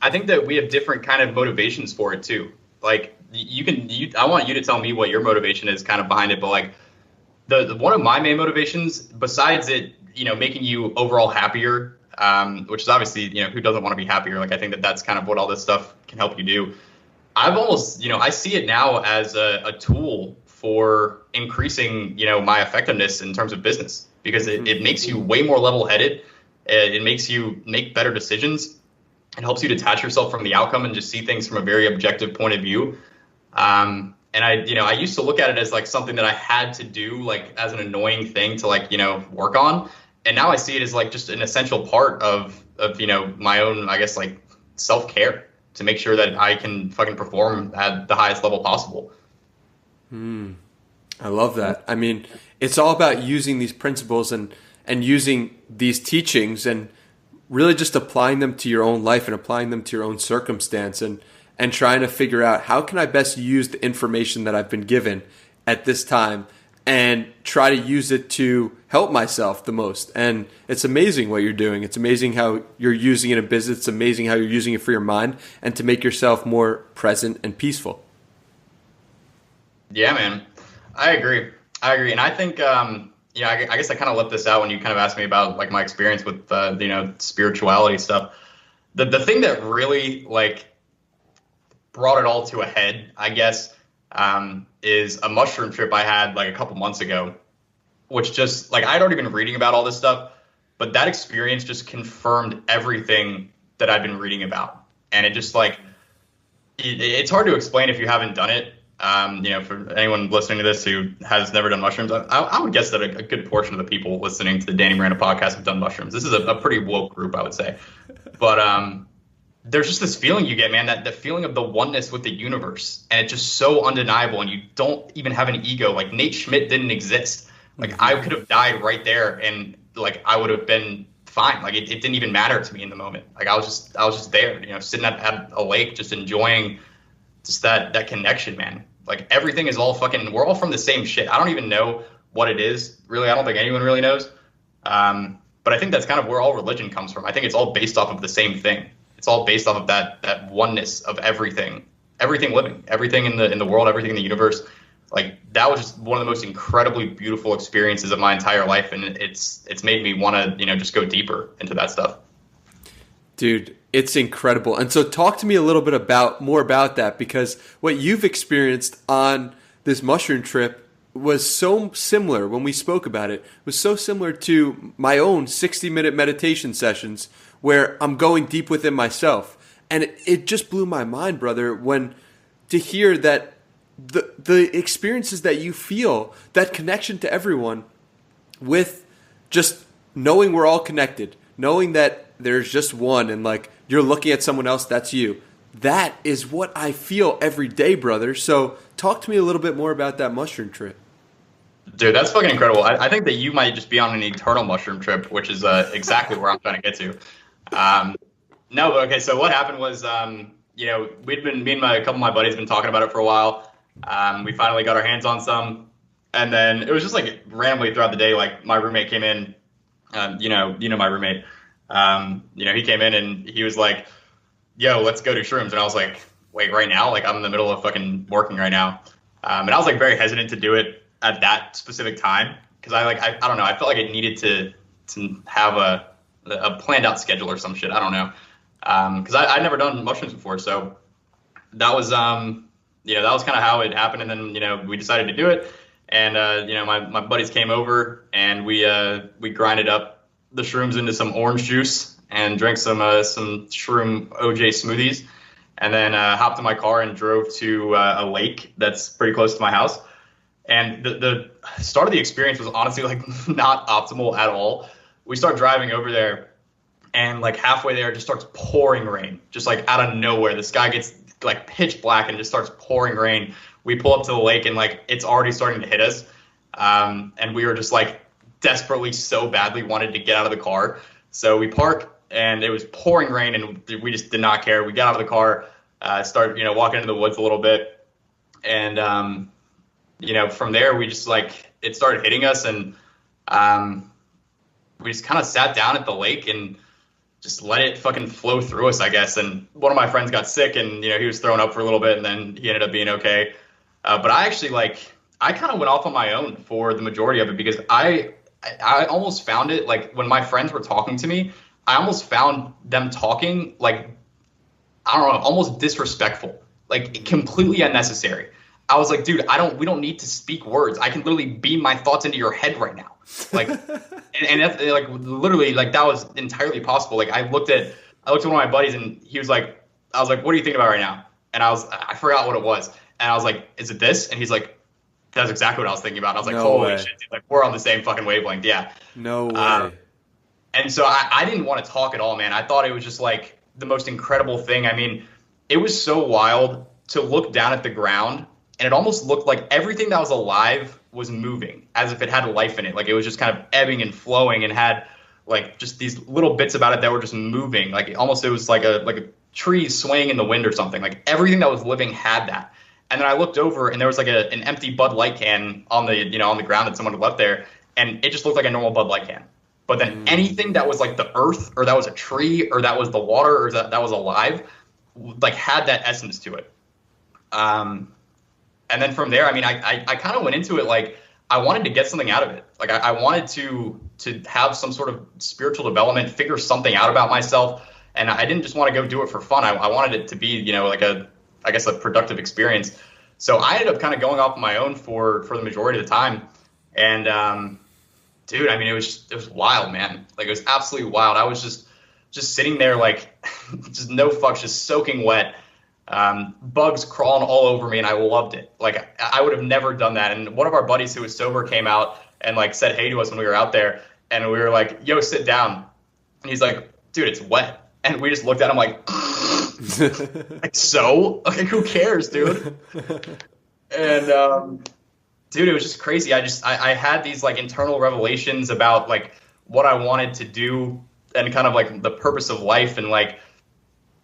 I think that we have different kind of motivations for it too. Like, I want you to tell me what your motivation is kind of behind it. But like, the one of my main motivations, besides it, making you overall happier, which is obviously, who doesn't want to be happier? Like, I think that that's kind of what all this stuff can help you do. I've almost, I see it now as a tool for increasing, my effectiveness in terms of business, because it makes you way more level-headed. It makes you make better decisions. It helps you detach yourself from the outcome and just see things from a very objective point of view. And I used to look at it as like something that I had to do, like as an annoying thing to like, work on. And now I see it as like just an essential part of my own, I guess, like self-care to make sure that I can fucking perform at the highest level possible. I love that. I mean, it's all about using these principles and using these teachings and really just applying them to your own life and applying them to your own circumstance and trying to figure out how can I best use the information that I've been given at this time and try to use it to help myself the most. And it's amazing what you're doing. It's amazing how you're using it in business. It's amazing how you're using it for your mind and to make yourself more present and peaceful. Yeah, man. I agree. And I think, I guess I kind of left this out when you kind of asked me about like my experience with, spirituality stuff. The thing that really like brought it all to a head, I guess, is a mushroom trip I had like a couple months ago, which just like I'd already been reading about all this stuff, but that experience just confirmed everything that I've been reading about. And it just like, it's hard to explain if you haven't done it. For anyone listening to this who has never done mushrooms, I would guess that a good portion of the people listening to the Danny Miranda podcast have done mushrooms. This is a pretty woke group, I would say. But there's just this feeling you get, man, that the feeling of the oneness with the universe. And it's just so undeniable. And you don't even have an ego. Like Nate Schmidt didn't exist. Like I could have died right there and like I would have been fine. Like it didn't even matter to me in the moment. Like I was just there, sitting at a lake, just enjoying just that connection, man. Like everything is all we're all from the same shit. I don't even know what it is. Really, I don't think anyone really knows. But I think that's kind of where all religion comes from. I think it's all based off of the same thing. It's all based off of that oneness of everything living, everything in the world, everything in the universe. Like that was just one of the most incredibly beautiful experiences of my entire life. And it's made me want to, just go deeper into that stuff. Dude, it's incredible. And so talk to me a little bit more about that, because what you've experienced on this mushroom trip was so similar when we spoke about it. It was so similar to my own 60-minute meditation sessions where I'm going deep within myself. And it just blew my mind, brother, to hear that the experiences that you feel, that connection to everyone with just knowing we're all connected, knowing that there's just one and like you're looking at someone else, that's you. That is what I feel every day, brother. So talk to me a little bit more about that mushroom trip. Dude, that's fucking incredible. I think that you might just be on an eternal mushroom trip, which is exactly where I'm trying to get to. No, okay, so what happened was, me and a couple of my buddies have been talking about it for a while. We finally got our hands on some. And then it was just like randomly throughout the day, like my roommate came in, my roommate. He came in and he was like, yo, let's go do shrooms. And I was like, wait, right now? Like I'm in the middle of fucking working right now. And I was like very hesitant to do it at that specific time. Cause I don't know. I felt like I needed to have a planned out schedule or some shit. I don't know. Cause I'd never done mushrooms before. So that was, that was kind of how it happened. And then, we decided to do it. And, my buddies came over and we grinded up the shrooms into some orange juice and drank some shroom OJ smoothies, and then hopped in my car and drove to a lake that's pretty close to my house. And the start of the experience was honestly like not optimal at all. We start driving over there, and like halfway there, it just starts pouring rain, just like out of nowhere. The sky gets like pitch black and just starts pouring rain. We pull up to the lake and like it's already starting to hit us, and we were just like desperately so badly wanted to get out of the car. So we park and it was pouring rain and we just did not care. We got out of the car, started, walking into the woods a little bit. And, from there we just like, it started hitting us and we just kind of sat down at the lake and just let it fucking flow through us, I guess. And one of my friends got sick and, he was thrown up for a little bit and then he ended up being okay. But I actually I kind of went off on my own for the majority of it because I almost found it like when my friends were talking to me, I almost found them talking like, I don't know, almost disrespectful, like completely unnecessary. I was like, dude, we don't need to speak words. I can literally beam my thoughts into your head right now. Like, and that's like literally like that was entirely possible. Like I looked at one of my buddies and he was like, I was like, what are you thinking about right now? And I forgot what it was. And I was like, is it this? And he's like, that's exactly what I was thinking about. I was like, holy shit, dude, like we're on the same fucking wavelength. Yeah. No way. And so I didn't want to talk at all, man. I thought it was just like the most incredible thing. I mean, it was so wild to look down at the ground and it almost looked like everything that was alive was moving as if it had life in it. Like it was just kind of ebbing and flowing and had like just these little bits about it that were just moving. Like it was like a tree swaying in the wind or something. Like everything that was living had that. And then I looked over and there was like an empty Bud Light can on the ground that someone had left there, and it just looked like a normal Bud Light can. But then anything that was like the earth, or that was a tree, or that was the water, or that was alive, like had that essence to it. And then from there, I mean, I kind of went into it like I wanted to get something out of it. Like I wanted to have some sort of spiritual development, figure something out about myself. And I didn't just want to go do it for fun. I wanted it to be, like a productive experience. So I ended up kind of going off on my own for the majority of the time. And, dude, I mean, it was wild, man. Like, it was absolutely wild. I was just sitting there, like, just no fucks, just soaking wet, bugs crawling all over me, and I loved it. Like, I would have never done that. And one of our buddies who was sober came out and, like, said hey to us when we were out there, and we were like, yo, sit down. And he's like, dude, it's wet. And we just looked at him like, like, so? Like, who cares, dude? And, dude, it was just crazy. I had these like internal revelations about like what I wanted to do and kind of like the purpose of life and like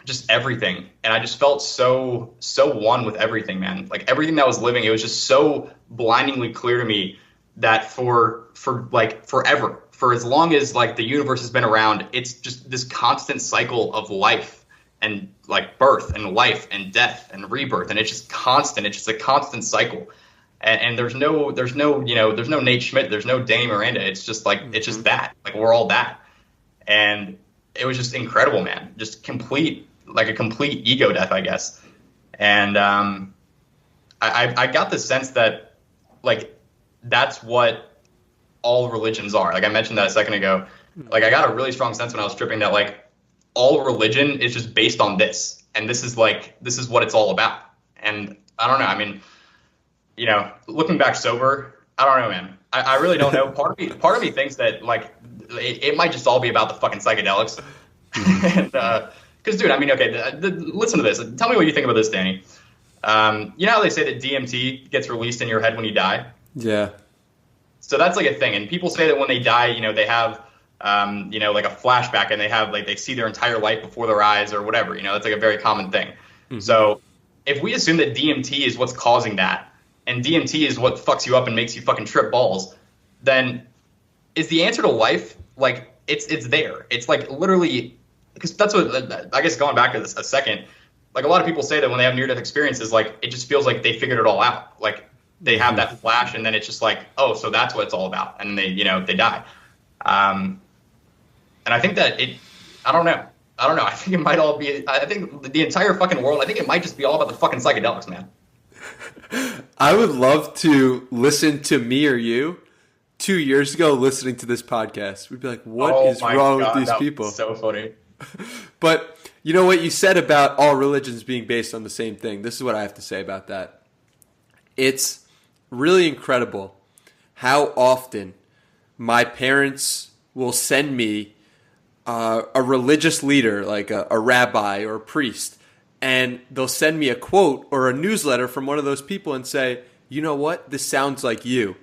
just everything. And I just felt so one with everything, man. Like everything that was living, it was just so blindingly clear to me that for like forever, for as long as like the universe has been around, it's just this constant cycle of life and like birth and life and death and rebirth. And it's just constant. It's just a constant cycle. And there's no Nate Schmidt, there's no Danny Miranda. It's just like, it's just that, like, we're all that. And it was just incredible, man. Just a complete ego death, I guess. And, I got the sense that like, that's what all religions are. Like I mentioned that a second ago, like I got a really strong sense when I was stripping that like all religion is just based on this. And this is what it's all about. And I don't know. I mean, looking back sober, I don't know, man. I really don't know. Part of me thinks that like it might just all be about the fucking psychedelics. And because, dude, I mean, okay, listen to this. Tell me what you think about this, Danny. You know how they say that DMT gets released in your head when you die? Yeah. So that's like a thing, and people say that when they die, they have, like a flashback, and they see their entire life before their eyes or whatever. That's like a very common thing. Mm-hmm. So if we assume that DMT is what's causing that, and DMT is what fucks you up and makes you fucking trip balls, then is the answer to life, like, it's there. It's like literally, because that's what, I guess going back to this a second, like a lot of people say that when they have near-death experiences, like it just feels like they figured it all out. Like they have that flash and then it's just like, oh, so that's what it's all about. And they die. And I think that I don't know. I think it might all be, I think the entire fucking world, I think it might just be all about the fucking psychedelics, man. I would love to listen to me or you 2 years ago listening to this podcast. We'd be like, what is wrong with these people? So funny. But you know what you said about all religions being based on the same thing? This is what I have to say about that. It's really incredible how often my parents will send me a religious leader, like a rabbi or a priest, and they'll send me a quote or a newsletter from one of those people and say, you know what, this sounds like you.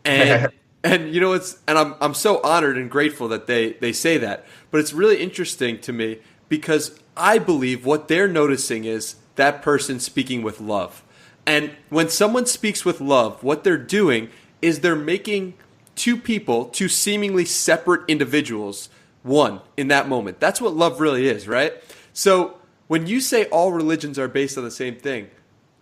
And and I'm so honored and grateful that they say that. But it's really interesting to me because I believe what they're noticing is that person speaking with love. And when someone speaks with love, what they're doing is they're making two seemingly separate individuals, one in that moment. That's what love really is, right? So when you say all religions are based on the same thing,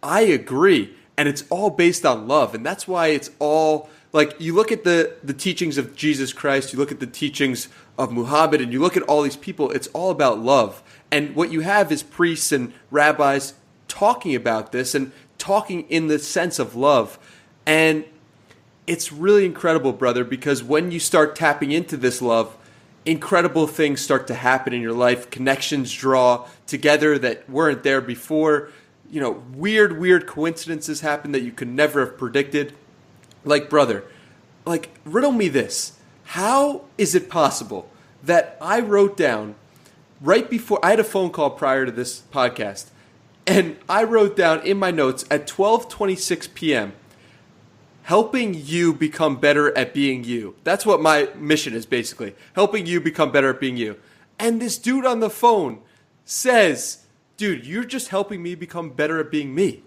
I agree. And it's all based on love. And that's why it's all, like, you look at the teachings of Jesus Christ, you look at the teachings of Muhammad, and you look at all these people, it's all about love. And what you have is priests and rabbis talking about this and talking in the sense of love. And it's really incredible, brother, because when you start tapping into this love, incredible things start to happen in your life. Connections draw together that weren't there before. Weird coincidences happen that you could never have predicted. Like, brother, riddle me this. How is it possible that I wrote down right before, I had a phone call prior to this podcast, and I wrote down in my notes at 12:26 p.m., helping you become better at being you. That's what my mission is, basically. Helping you become better at being you. And this dude on the phone says, dude, you're just helping me become better at being me.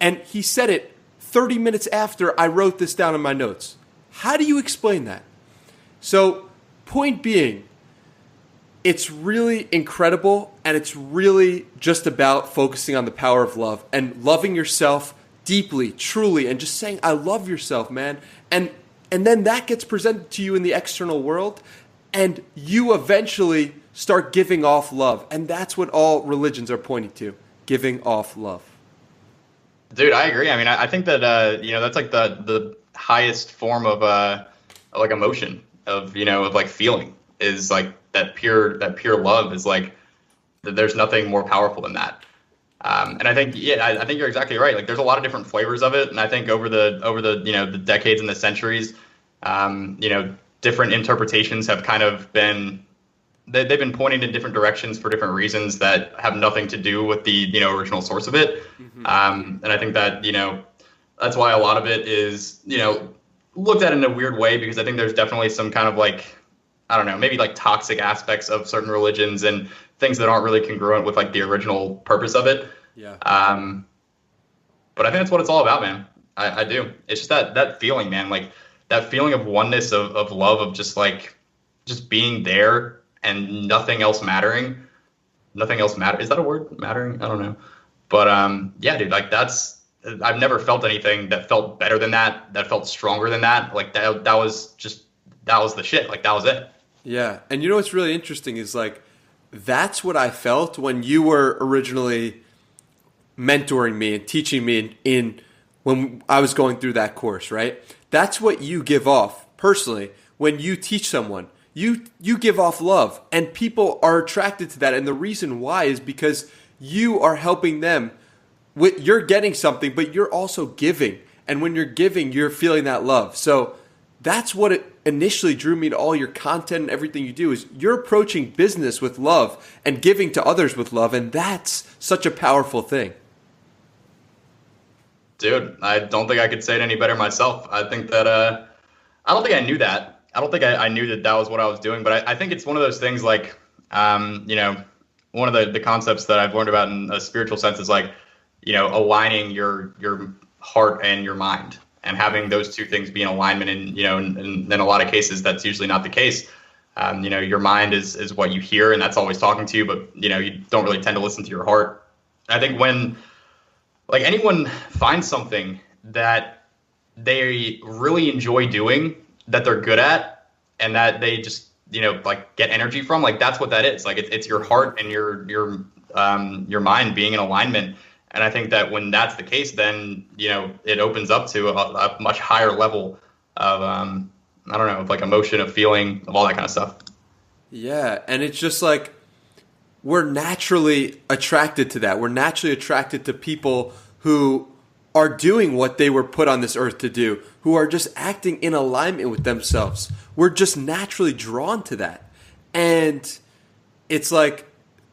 And he said it 30 minutes after I wrote this down in my notes. How do you explain that? So, point being, it's really incredible, and it's really just about focusing on the power of love and loving yourself deeply, truly, and just saying, I love yourself, man. And then that gets presented to you in the external world, and you eventually start giving off love. And that's what all religions are pointing to, giving off love. Dude, I agree. I mean, I think that, that's like the highest form of like emotion of, of like feeling is like that pure love is like, there's nothing more powerful than that. And I think, I think you're exactly right. Like there's a lot of different flavors of it. And I think over the, the decades and the centuries, different interpretations have kind of been, they've been pointing in different directions for different reasons that have nothing to do with the, original source of it. And I think that, that's why a lot of it is, looked at in a weird way, because I think there's definitely some kind of like, I don't know, maybe like toxic aspects of certain religions and things that aren't really congruent with like the original purpose of it. Yeah. But I think that's what it's all about, man. I do. It's just that feeling, man, like that feeling of oneness, of love, of just like, just being there and nothing else mattering. Nothing else matters. Is that a word? Mattering? I don't know. But yeah, dude, like I've never felt anything that felt better than that felt stronger than that. Like that was the shit. Like that was it. Yeah. And you know what's really interesting is like, that's what I felt when you were originally mentoring me and teaching me in when I was going through that course, right? That's what you give off personally when you teach someone. You give off love, and people are attracted to that. And the reason why is because you are helping them. You're getting something, but you're also giving. And when you're giving, you're feeling that love. So that's what it initially drew me to all your content and everything you do is you're approaching business with love and giving to others with love. And that's such a powerful thing. Dude, I don't think I could say it any better myself. I think that, I don't think I knew that. I don't think I knew that was what I was doing, but I think it's one of those things like, one of the concepts that I've learned about in a spiritual sense is like, aligning your heart and your mind and having those two things be in alignment. And, in a lot of cases, that's usually not the case. Your mind is what you hear, and that's always talking to you, but, you don't really tend to listen to your heart. I think when like anyone finds something that they really enjoy doing, that they're good at, and that they just, like get energy from, like that's what that is. Like it's your heart and your mind being in alignment. And I think that when that's the case, then, it opens up to a much higher level of, of like emotion, of feeling, of all that kind of stuff. Yeah. And it's just like, we're naturally attracted to that. We're naturally attracted to people who are doing what they were put on this earth to do, who are just acting in alignment with themselves. We're just naturally drawn to that. And it's like,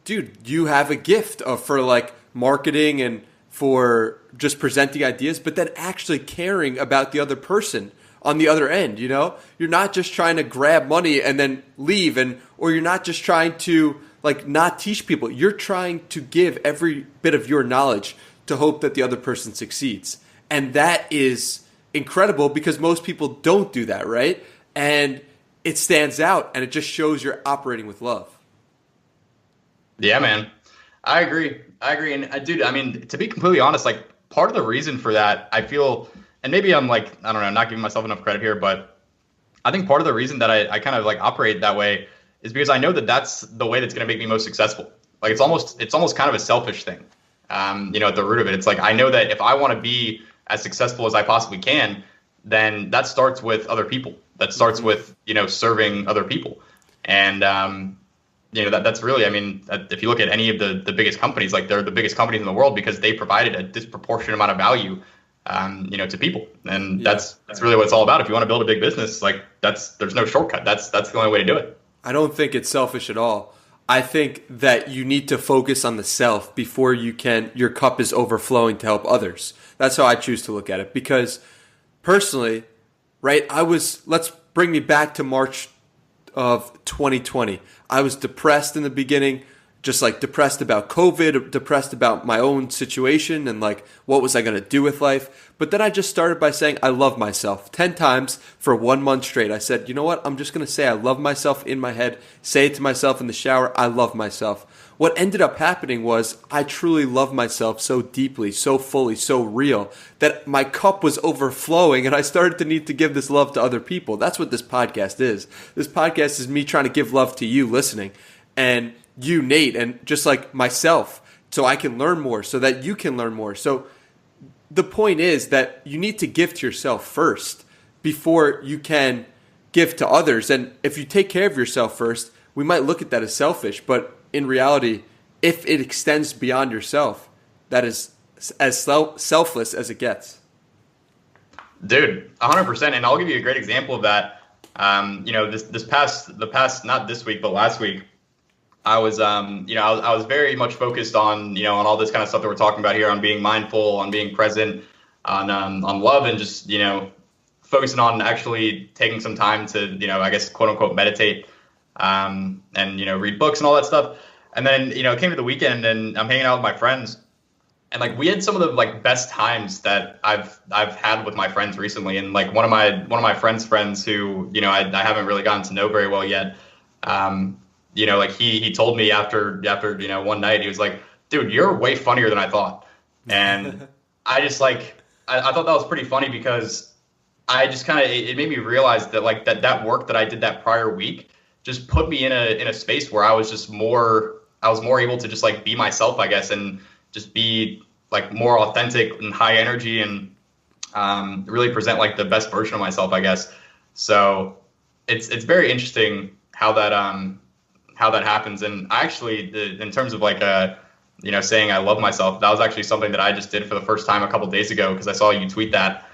dude, you have a gift for like marketing and for just presenting ideas, but then actually caring about the other person on the other end, You're not just trying to grab money and then leave, or you're not just trying to like not teach people. You're trying to give every bit of your knowledge to hope that the other person succeeds. And that is incredible because most people don't do that, right? And it stands out, and it just shows you're operating with love. Yeah, man. I agree. And dude, I mean, to be completely honest, like part of the reason for that, I feel, and maybe I'm like, I don't know, not giving myself enough credit here, but I think part of the reason that I kind of like operate that way is because I know that that's the way that's going to make me most successful. Like it's almost kind of a selfish thing. At the root of it, it's like, I know that if I want to be as successful as I possibly can, then that starts with other people. That starts with, serving other people. And, that's really, I mean, if you look at any of the biggest companies, like they're the biggest companies in the world because they provided a disproportionate amount of value, to people. And that's really what it's all about. If you want to build a big business, like there's no shortcut. That's the only way to do it. I don't think it's selfish at all. I think that you need to focus on the self before your cup is overflowing to help others. That's how I choose to look at it. Because personally, right, let's bring me back to March of 2020. I was depressed in the beginning, just like depressed about COVID, depressed about my own situation and like what was I going to do with life. But then I just started by saying I love myself 10 times for 1 month straight. I said, you know what? I'm just going to say I love myself in my head, say it to myself in the shower. I love myself. What ended up happening was I truly love myself so deeply, so fully, so real that my cup was overflowing and I started to need to give this love to other people. That's what this podcast is. This podcast is me trying to give love to you listening and you, Nate, and just like myself, so I can learn more, so that you can learn more. So the point is that you need to give to yourself first before you can give to others. And if you take care of yourself first, we might look at that as selfish, but in reality, if it extends beyond yourself, that is as selfless as it gets. Dude, 100%. And I'll give you a great example of that. Not this week, but last week, I was very much focused on all this kind of stuff that we're talking about here, on being mindful, on being present, on love, and just, focusing on actually taking some time to, I guess, quote unquote, meditate, and, read books and all that stuff. And then, it came to the weekend and I'm hanging out with my friends, and like, we had some of the like best times that I've had with my friends recently. And like one of my friends who, I haven't really gotten to know very well yet. Like he told me after one night, he was like, dude, you're way funnier than I thought. And I just like, I thought that was pretty funny, because I just kind of, it made me realize that like that work that I did that prior week just put me in a space where I was more able to just like be myself, I guess, and just be like more authentic and high energy and really present like the best version of myself, I guess. So it's very interesting how that happens. And I actually, in terms of like, saying I love myself, that was actually something that I just did for the first time a couple days ago, because I saw you tweet that.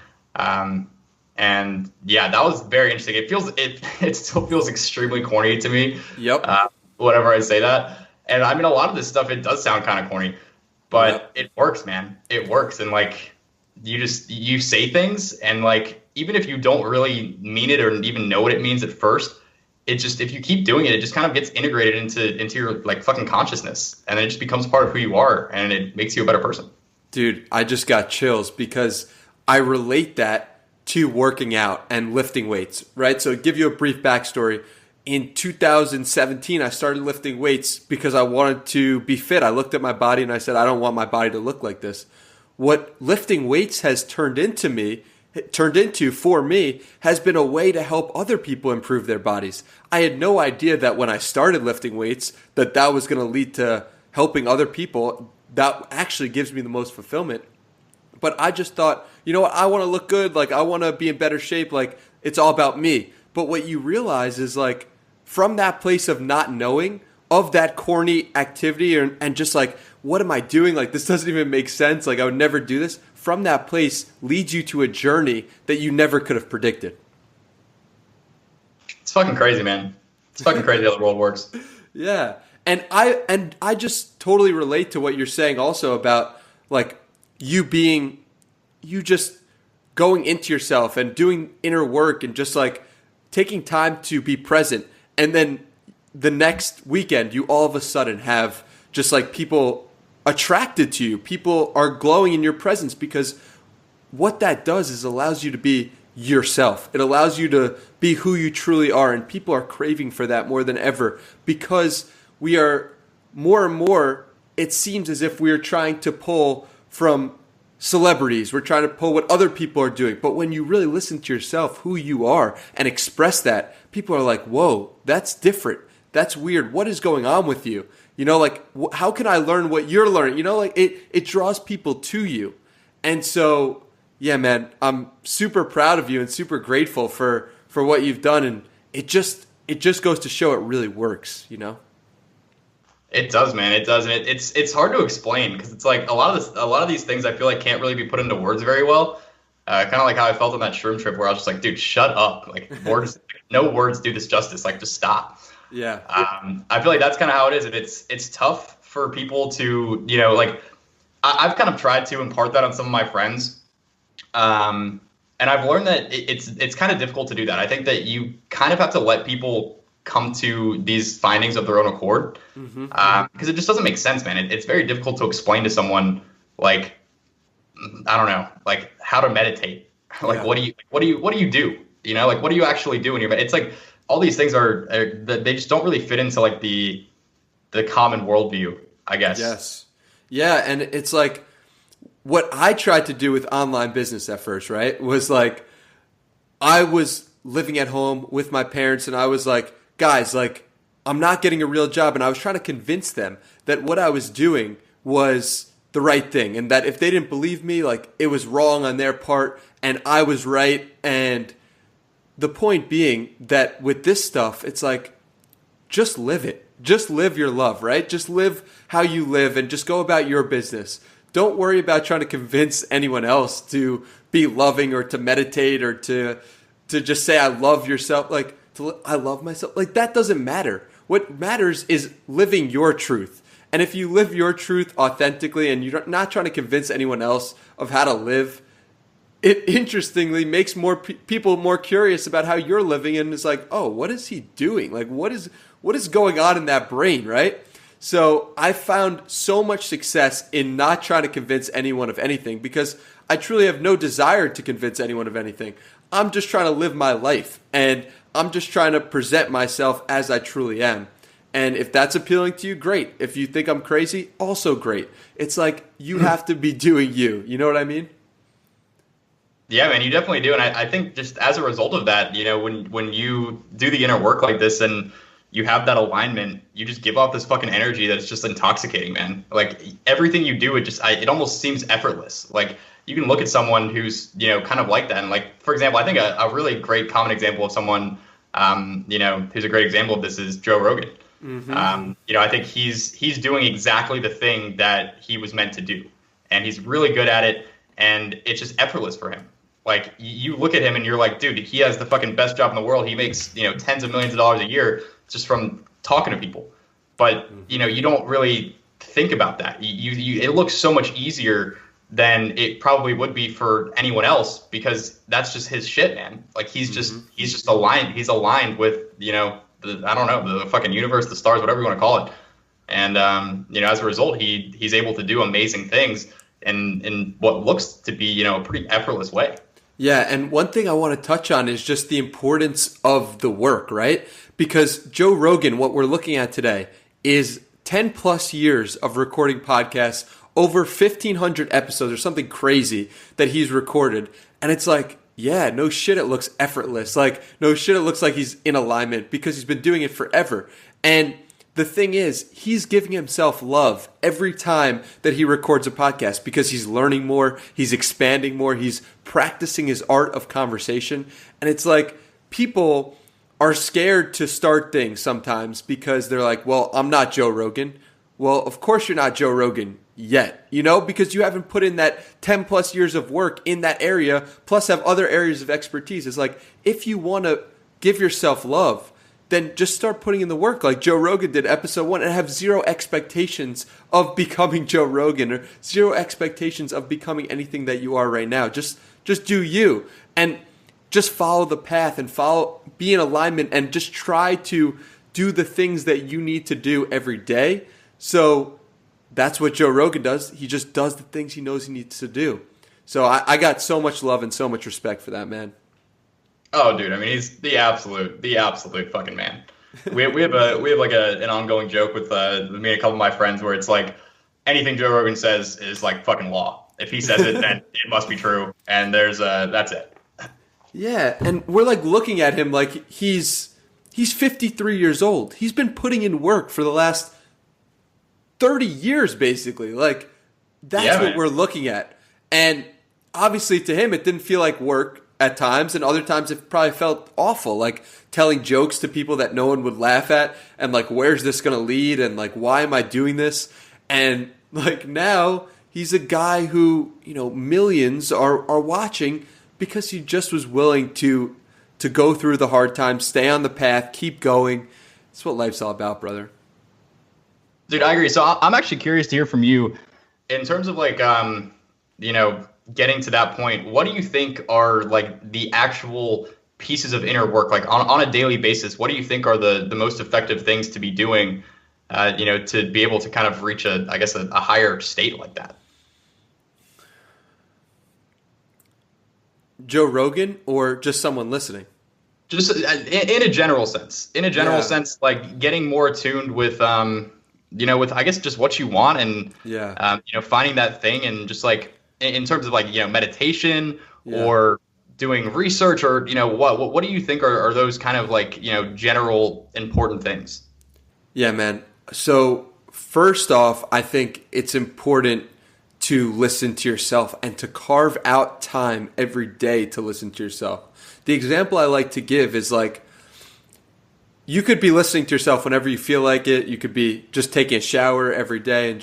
And yeah, that was very interesting. It still feels extremely corny to me. Yep. Whenever I say that. And I mean, a lot of this stuff, it does sound kind of corny, but It works, man. It works. And like, you say things, and like, even if you don't really mean it or even know what it means at first, it just, if you keep doing it, it just kind of gets integrated into your like fucking consciousness, and then it just becomes part of who you are, and it makes you a better person. Dude, I just got chills because I relate that to working out and lifting weights, right? So to give you a brief backstory, in 2017, I started lifting weights because I wanted to be fit. I looked at my body and I said, I don't want my body to look like this. What lifting weights has turned into for me has been a way to help other people improve their bodies. I had no idea that when I started lifting weights that was going to lead to helping other people. That actually gives me the most fulfillment. But I just thought, you know what, I want to look good, like I want to be in better shape, like it's all about me. But what you realize is like, from that place of not knowing, of that corny activity and just like, what am I doing? Like, this doesn't even make sense. Like, I would never do this. From that place leads you to a journey that you never could have predicted. It's fucking crazy, man. It's fucking crazy how the world works. Yeah. And I just totally relate to what you're saying also about like you just going into yourself and doing inner work and just like taking time to be present. And then the next weekend, you all of a sudden have just like people attracted to you. People are glowing in your presence, because what that does is allows you to be yourself. It allows you to be who you truly are. And people are craving for that more than ever, because we are more and more, it seems as if we are trying to pull from celebrities. We're trying to pull what other people are doing. But when you really listen to yourself, who you are, and express that, people are like, whoa, that's different. That's weird. What is going on with you? Like, how can I learn what you're learning? Like it draws people to you. And so, yeah, man, I'm super proud of you and super grateful for what you've done. And it just goes to show it really works, It does, man. It does. And it's hard to explain, because it's like a lot of these things I feel like can't really be put into words very well. Kind of like how I felt on that shroom trip, where I was just like, dude, shut up. Like, words, no words do this justice. Like, just stop. Yeah. I feel like that's kind of how it is. And it's tough for people to, like, I've kind of tried to impart that on some of my friends. And I've learned that it's kind of difficult to do that. I think that you kind of have to let people come to these findings of their own accord. Because it just doesn't make sense, man. It's very difficult to explain to someone, like, I don't know, like how to meditate. Like, what do you do? You know, like, what do you actually do when you're, it's like all these things are they just don't really fit into like the common worldview, I guess. Yes. Yeah. And it's like what I tried to do with online business at first, right, was like I was living at home with my parents and I was like, guys, like, I'm not getting a real job. And I was trying to convince them that what I was doing was the right thing. And that if they didn't believe me, like, it was wrong on their part and I was right. And the point being that with this stuff, it's like, just live it. Just live your love, right? Just live how you live and just go about your business. Don't worry about trying to convince anyone else to be loving or to meditate or to just say, I love yourself. Like, I love myself. Like, that doesn't matter. What matters is living your truth. And if you live your truth authentically and you're not trying to convince anyone else of how to live, it interestingly makes more people more curious about how you're living. And it's like, oh, what is he doing? Like, what is going on in that brain, right? So I found so much success in not trying to convince anyone of anything because I truly have no desire to convince anyone of anything. I'm just trying to live my life and I'm just trying to present myself as I truly am. And if that's appealing to you, great. If you think I'm crazy, also great. It's like you have to be doing you. You know what I mean? Yeah, man, you definitely do. And I think just as a result of that, you know, when you do the inner work like this and you have that alignment, you just give off this fucking energy that's just intoxicating, man. Like everything you do, it almost seems effortless. Like you can look at someone who's, you know, kind of like that. And like, for example, I think a really great common example of someone, you know, who's a great example of this is Joe Rogan. You know, I think he's doing exactly the thing that he was meant to do. And he's really good at it. And it's just effortless for him. Like you look at him and you're like, dude, he has the fucking best job in the world. He makes, you know, tens of millions of dollars a year just from talking to people. But, you know, you don't really think about that. It looks so much easier than it probably would be for anyone else because that's just his shit, man. Like he's just aligned. He's aligned with, you know, the fucking universe, the stars, whatever you want to call it. And, you know, as a result, he's able to do amazing things in what looks to be, you know, a pretty effortless way. Yeah, and one thing I want to touch on is just the importance of the work, right? Because Joe Rogan, what we're looking at today, is 10 plus years of recording podcasts, over 1,500 episodes or something crazy that he's recorded. And it's like, yeah, no shit, it looks effortless. Like, no shit, it looks like he's in alignment because he's been doing it forever. And the thing is, he's giving himself love every time that he records a podcast because he's learning more, he's expanding more, he's practicing his art of conversation. And it's like people are scared to start things sometimes because they're like, well, I'm not Joe Rogan. Well, of course you're not Joe Rogan yet, you know, because you haven't put in that 10 plus years of work in that area, plus have other areas of expertise. It's like, if you want to give yourself love, then just start putting in the work like Joe Rogan did episode 1 and have zero expectations of becoming Joe Rogan or zero expectations of becoming anything that you are right now. Just do you and just follow the path and be in alignment and just try to do the things that you need to do every day. So that's what Joe Rogan does. He just does the things he knows he needs to do. So I got so much love and so much respect for that man. Oh, dude! I mean, he's the absolute fucking man. We have like an ongoing joke with me and a couple of my friends where it's like anything Joe Rogan says is like fucking law. If he says it, then it must be true. And that's it. Yeah, and we're like looking at him like he's 53 years old. He's been putting in work for the last 30 years, basically. Like that's what we're looking at. And obviously, to him, it didn't feel like work at times, and other times it probably felt awful, like telling jokes to people that no one would laugh at, and like, where's this going to lead, and like, why am I doing this? And like now, he's a guy who, you know, millions are watching because he just was willing to go through the hard times, stay on the path, keep going. That's what life's all about, brother. Dude, I agree. So I'm actually curious to hear from you in terms of like, you know, getting to that point. What do you think are like the actual pieces of inner work, like on a daily basis, what do you think are the most effective things to be doing, to be able to kind of reach a higher state like that? Joe Rogan or just someone listening? Just in a general sense. In a general sense, like getting more attuned with, with I guess just what you want and, finding that thing, and just like in terms of like, meditation or doing research, or, what do you think are those kind of like, general important things? Yeah, man. So first off, I think it's important to listen to yourself and to carve out time every day to listen to yourself. The example I like to give is like, you could be listening to yourself whenever you feel like it. You could be just taking a shower every day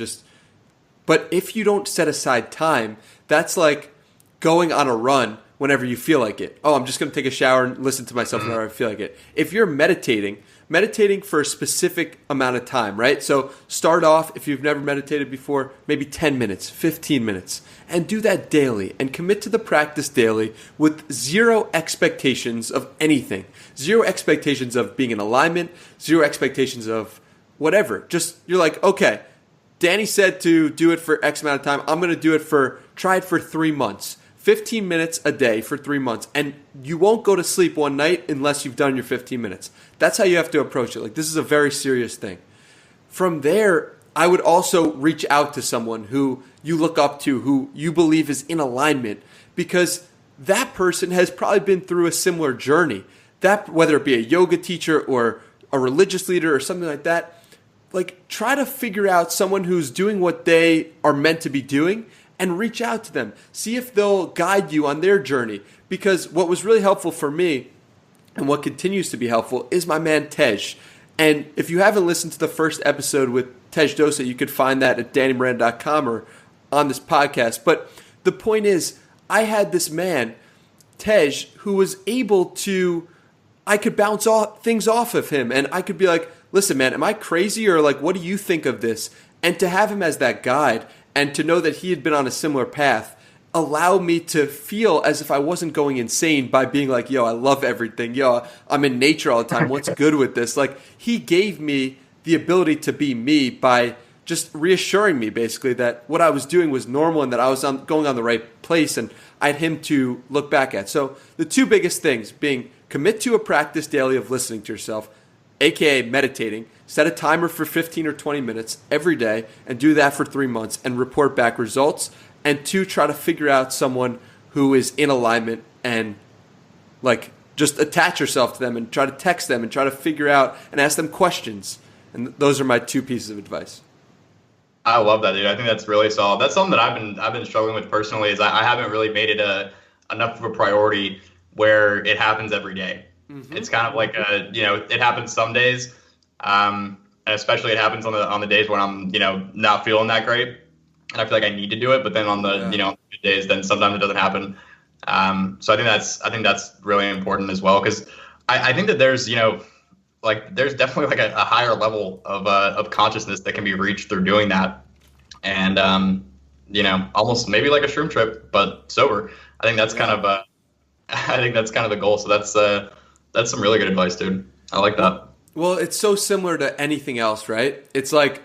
but if you don't set aside time, that's like going on a run whenever you feel like it. Oh, I'm just going to take a shower and listen to myself whenever I feel like it. If you're meditating for a specific amount of time, right? So start off, if you've never meditated before, maybe 10 minutes, 15 minutes, and do that daily and commit to the practice daily with zero expectations of anything, zero expectations of being in alignment, zero expectations of whatever. Just, you're like, okay, Danny said to do it for X amount of time. I'm going to try it for 3 months. 15 minutes a day for 3 months, and you won't go to sleep one night unless you've done your 15 minutes. That's how you have to approach it. Like, this is a very serious thing. From there, I would also reach out to someone who you look up to, who you believe is in alignment, because that person has probably been through a similar journey. That, whether it be a yoga teacher or a religious leader or something like that, like, try to figure out someone who's doing what they are meant to be doing and reach out to them. See if they'll guide you on their journey. Because what was really helpful for me, and what continues to be helpful, is my man Tej. And if you haven't listened to the first episode with Tej Dosa, you could find that at DannyMiranda.com or on this podcast. But the point is, I had this man, Tej, who was able to, I could bounce things off of him. And I could be like, listen, man, am I crazy? Or like, what do you think of this? And to have him as that guide, and to know that he had been on a similar path, allowed me to feel as if I wasn't going insane by being like, yo, I love everything. Yo, I'm in nature all the time. What's good with this? Like, he gave me the ability to be me by just reassuring me basically that what I was doing was normal and that I was going on the right place, and I had him to look back at. So the two biggest things being commit to a practice daily of listening to yourself, aka meditating. Set a timer for 15 or 20 minutes every day and do that for 3 months and report back results. And 2, try to figure out someone who is in alignment and like just attach yourself to them and try to text them and try to figure out and ask them questions. And those are my 2 pieces of advice. I love that, dude. I think that's really solid. That's something that I've been struggling with personally, is I haven't really made it enough of a priority where it happens every day. Mm-hmm. It's kind of like it happens some days. And especially it happens on the days when I'm, not feeling that great, and I feel like I need to do it. But then on the, good days, then sometimes it doesn't happen. So I think that's really important as well. 'Cause I think that there's, there's definitely like a higher level of consciousness that can be reached through doing that. And, almost maybe like a shroom trip, but sober. I think that's kind of the goal. So that's some really good advice, dude. I like that. Well, it's so similar to anything else, right? It's like,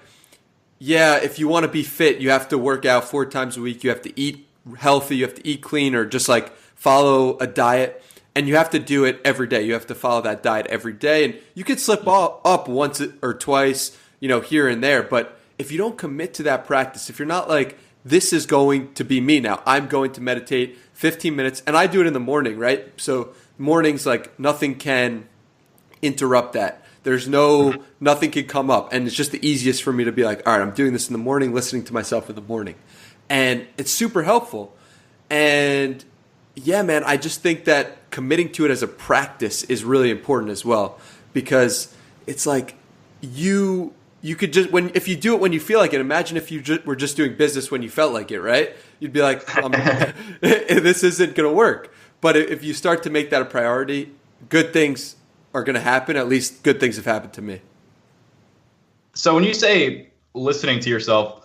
yeah, if you want to be fit, you have to work out 4 times a week. You have to eat healthy. You have to eat clean, or just like follow a diet. And you have to do it every day. You have to follow that diet every day. And you could slip up once or twice, here and there. But if you don't commit to that practice, if you're not like, this is going to be me now, I'm going to meditate 15 minutes. And I do it in the morning, right? So mornings, like, nothing can interrupt that. There's nothing can come up. And it's just the easiest for me to be like, all right, I'm doing this in the morning, listening to myself in the morning. And it's super helpful. And yeah, man, I just think that committing to it as a practice is really important as well. Because it's like you could just, if you do it when you feel like it, imagine if you were just doing business when you felt like it, right? You'd be like, this isn't going to work. But if you start to make that a priority, good things are going to happen. At least good things have happened to me. So when you say listening to yourself,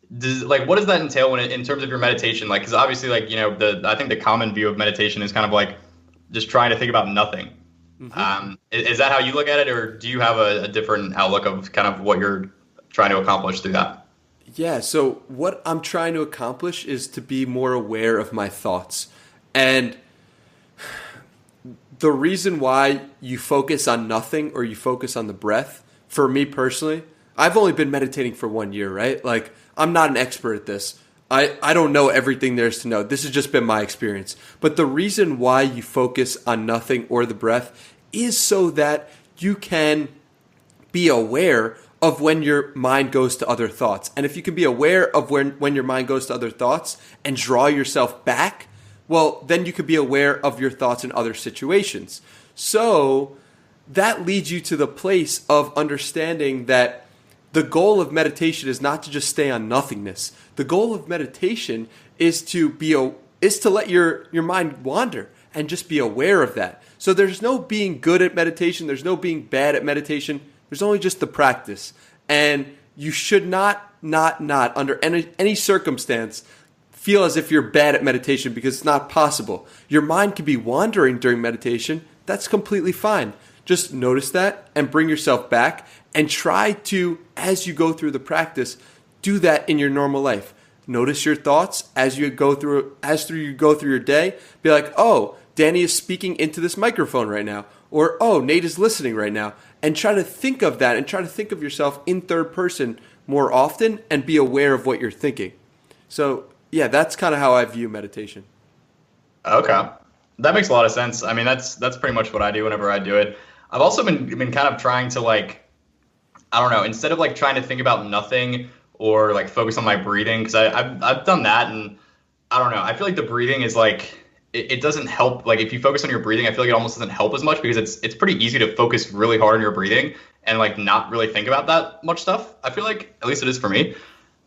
what does that entail in terms of your meditation? Like, because obviously, I think the common view of meditation is kind of like just trying to think about nothing. Is that how you look at it, or do you have a different outlook of kind of what you're trying to accomplish through that? Yeah, so what I'm trying to accomplish is to be more aware of my thoughts. And the reason why you focus on nothing or you focus on the breath, for me personally, I've only been meditating for 1 year, right? Like, I'm not an expert at this. I don't know everything there is to know. This has just been my experience. But the reason why you focus on nothing or the breath is so that you can be aware of when your mind goes to other thoughts. And if you can be aware of when your mind goes to other thoughts and draw yourself back, well, then you could be aware of your thoughts in other situations. So that leads you to the place of understanding that the goal of meditation is not to just stay on nothingness. The goal of meditation is to let your mind wander and just be aware of that. So there's no being good at meditation. There's no being bad at meditation. There's only just the practice. And you should not under any circumstance feel as if you're bad at meditation, because it's not possible. Your mind can be wandering during meditation. That's completely fine. Just notice that and bring yourself back and try to, as you go through the practice, do that in your normal life. Notice your thoughts as you go through your day. Be like, oh, Danny is speaking into this microphone right now. Or, oh, Nate is listening right now. And try to think of that and try to think of yourself in third person more often and be aware of what you're thinking. So, yeah, that's kind of how I view meditation. Okay. That makes a lot of sense. I mean, that's pretty much what I do whenever I do it. I've also been kind of trying to, like, I don't know, instead of like trying to think about nothing or like focus on my breathing, because I've done that, and I don't know, I feel like the breathing is like, it doesn't help. Like, if you focus on your breathing, I feel like it almost doesn't help as much, because it's pretty easy to focus really hard on your breathing and like not really think about that much stuff. I feel like, at least it is for me.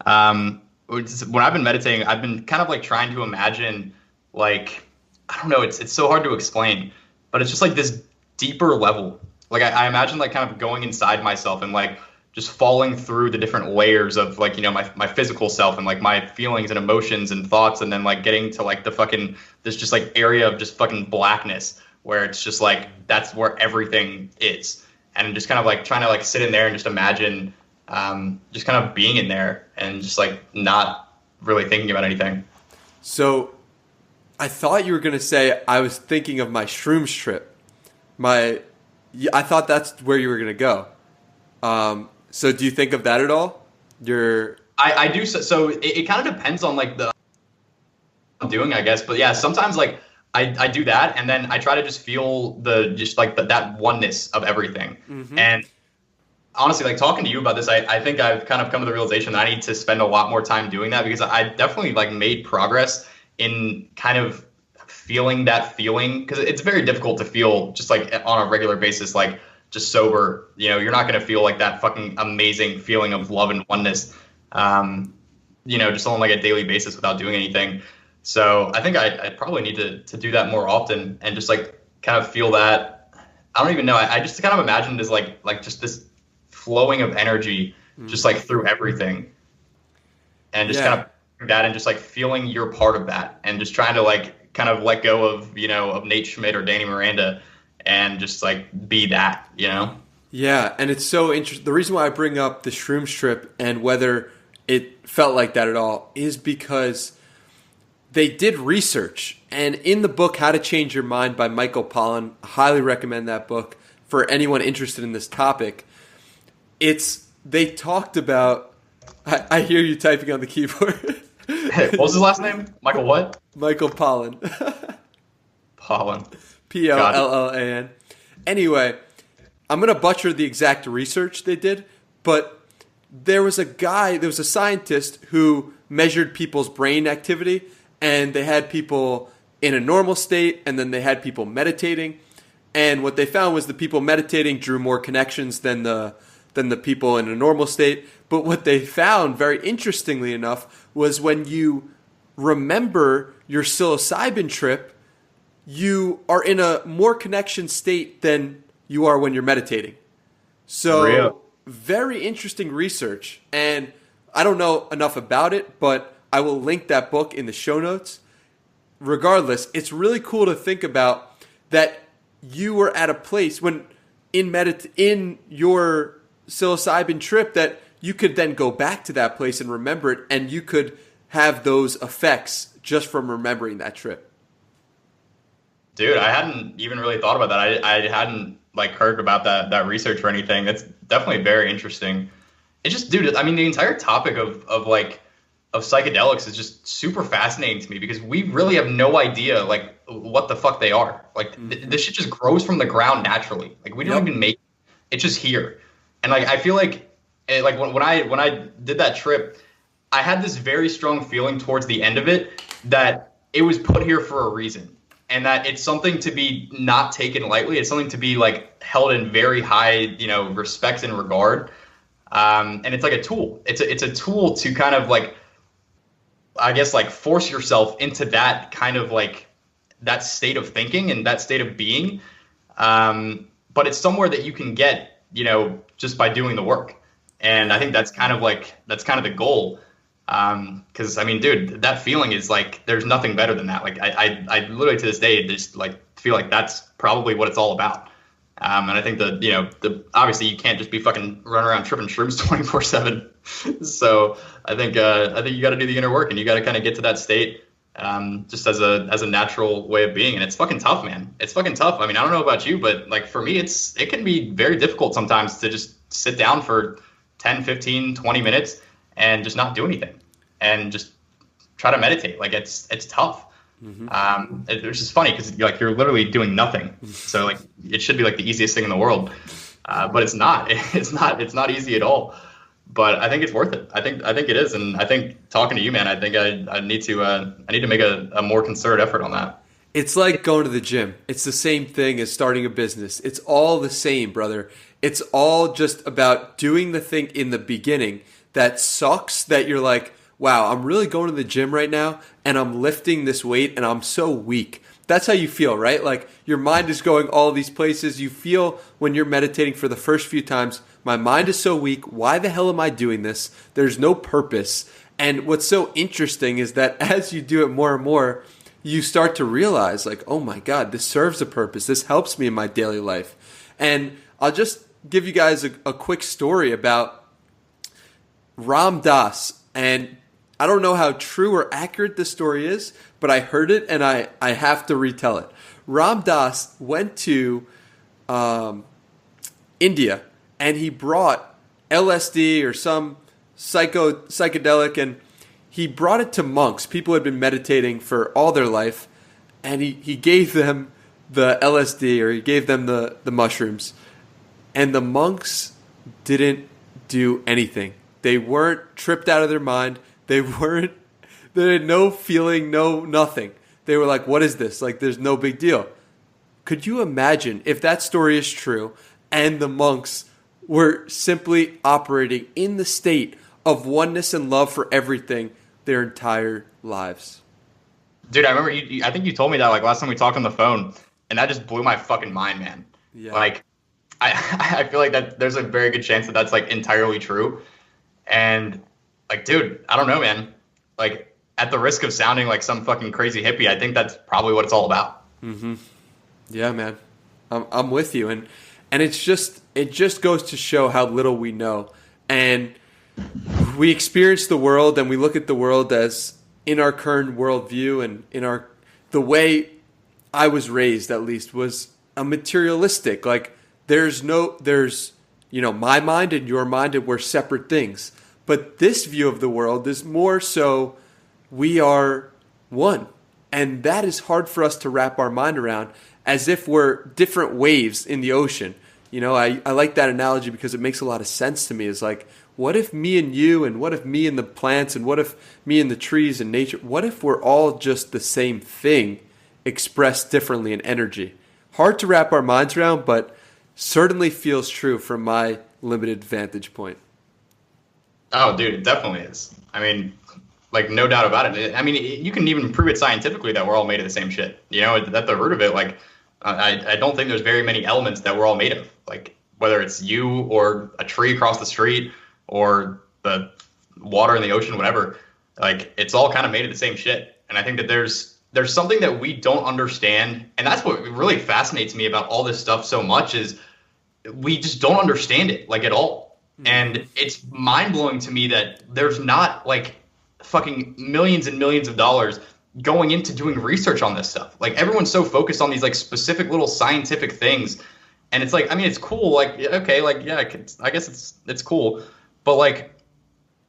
When I've been meditating, I've been kind of like trying to imagine, like, I don't know, it's so hard to explain, but it's just like this deeper level. Like, I imagine like kind of going inside myself and like just falling through the different layers of like, you know, my physical self and like my feelings and emotions and thoughts, and then like getting to like this just like area of just fucking blackness where it's just like, that's where everything is. And just kind of like trying to like sit in there and just imagine just kind of being in there and just like not really thinking about anything. So I thought you were going to say I was thinking of my shrooms trip. I thought that's where you were going to go. So do you think of that at all? I do. So it kind of depends on like the I'm doing, I guess. But yeah, sometimes like I do that, and then I try to just feel that oneness of everything. Mm-hmm. And honestly, like talking to you about this, I think I've kind of come to the realization that I need to spend a lot more time doing that, because I definitely like made progress in kind of feeling that feeling, because it's very difficult to feel just like on a regular basis, like just sober. You know, you're not going to feel like that fucking amazing feeling of love and oneness, you know, just on like a daily basis without doing anything. So I think I probably need to do that more often and just like kind of feel that. I don't even know. I just kind of imagine it as like just this flowing of energy, just like through everything, and just kind of that and just like feeling you're part of that, and just trying to like kind of let go of, you know, of Nate Schmidt or Danny Miranda and just like be that, you know? Yeah. And it's so interesting. The reason why I bring up the shrooms trip and whether it felt like that at all is because they did research. And in the book, How to Change Your Mind by Michael Pollan, I highly recommend that book for anyone interested in this topic. They talked about, I hear you typing on the keyboard. Hey, what was his last name? Michael what? Michael Pollan. Pollan. Pollan. Anyway, I'm going to butcher the exact research they did, but there was a scientist who measured people's brain activity, and they had people in a normal state, and then they had people meditating. And what they found was the people meditating drew more connections than the people in a normal state. But what they found, very interestingly enough, was when you remember your psilocybin trip, you are in a more connection state than you are when you're meditating. So very interesting research. And I don't know enough about it, but I will link that book in the show notes. Regardless, it's really cool to think about that you were at a place when in your psilocybin trip that you could then go back to that place and remember it, and you could have those effects just from remembering that trip. Dude, I hadn't even really thought about that. I hadn't like heard about that research or anything. That's definitely very interesting. It's just, dude, I mean, the entire topic of psychedelics is just super fascinating to me because we really have no idea like what the fuck they are. Like this shit just grows from the ground naturally. Like we don't even make it. It's just here. And like I feel like when I did that trip, I had this very strong feeling towards the end of it that it was put here for a reason, and that it's something to be not taken lightly. It's something to be like held in very high, respect and regard. And it's like a tool. It's a tool to kind of like, I guess, like force yourself into that kind of like that state of thinking and that state of being. But it's somewhere that you can get, just by doing the work. And I think that's kind of the goal. Cause I mean, dude, that feeling is like, there's nothing better than that. Like I literally to this day, just like feel like that's probably what it's all about. And I think that, obviously you can't just be fucking running around tripping shrooms 24/7. So I think you got to do the inner work, and you got to kind of get to that state, just as a natural way of being. And it's fucking tough, man. It's fucking tough. I mean, I don't know about you, but like for me, it can be very difficult sometimes to just sit down for 10, 15, 20 minutes and just not do anything and just try to meditate. Like it's tough. Mm-hmm. It's just funny because like you're literally doing nothing. So like it should be like the easiest thing in the world, but it's not. It's not easy at all. But I think it's worth it. I think it is, and I think talking to you, man, I think I need to make a more concerted effort on that. It's like going to the gym. It's the same thing as starting a business. It's all the same, brother. It's all just about doing the thing in the beginning that sucks, that you're like, wow, I'm really going to the gym right now and I'm lifting this weight and I'm so weak. That's how you feel, right? Like your mind is going all these places. You feel when you're meditating for the first few times, my mind is so weak. Why the hell am I doing this? There's no purpose. And what's so interesting is that as you do it more and more, you start to realize like, oh my God, this serves a purpose. This helps me in my daily life. And I'll just give you guys a quick story about Ram Dass. And I don't know how true or accurate this story is, but I heard it and I have to retell it. Ram Dass went to India and he brought LSD or some psychedelic, and he brought it to monks, people who had been meditating for all their life, and he gave them the LSD, or he gave them the mushrooms, and the monks didn't do anything. They weren't tripped out of their mind. They had no feeling, no nothing. They were like, what is this? Like, there's no big deal. Could you imagine if that story is true and the monks were simply operating in the state of oneness and love for everything their entire lives? Dude, I remember I think you told me that like last time we talked on the phone, and that just blew my fucking mind, man. Yeah. Like, I feel like that there's a very good chance that that's like entirely true. And like, dude, I don't know, man. Like, at the risk of sounding like some fucking crazy hippie, I think that's probably what it's all about. Mm-hmm. Yeah, man. I'm with you. And it just goes to show how little we know. And we experience the world and we look at the world as in our current worldview, and the way I was raised, at least, was a materialistic. Like, there's my mind and your mind, and we're separate things. But this view of the world is more so we are one. And that is hard for us to wrap our mind around, as if we're different waves in the ocean. I like that analogy because it makes a lot of sense to me. It's like, what if me and you, and what if me and the plants, and what if me and the trees and nature, what if we're all just the same thing expressed differently in energy? Hard to wrap our minds around, but certainly feels true from my limited vantage point. Oh, dude, it definitely is. I mean, like, no doubt about it. I mean, you can even prove it scientifically that we're all made of the same shit. At the root of it, like, I don't think there's very many elements that we're all made of. Like, whether it's you or a tree across the street or the water in the ocean, whatever, like, it's all kind of made of the same shit. And I think that there's there's something that we don't understand. And that's what really fascinates me about all this stuff so much is we just don't understand it like at all. And it's mind blowing to me that there's not like fucking millions and millions of dollars going into doing research on this stuff. Like everyone's so focused on these like specific little scientific things. And it's like, I mean, it's cool. Like, okay, like, yeah, I guess it's cool. But like,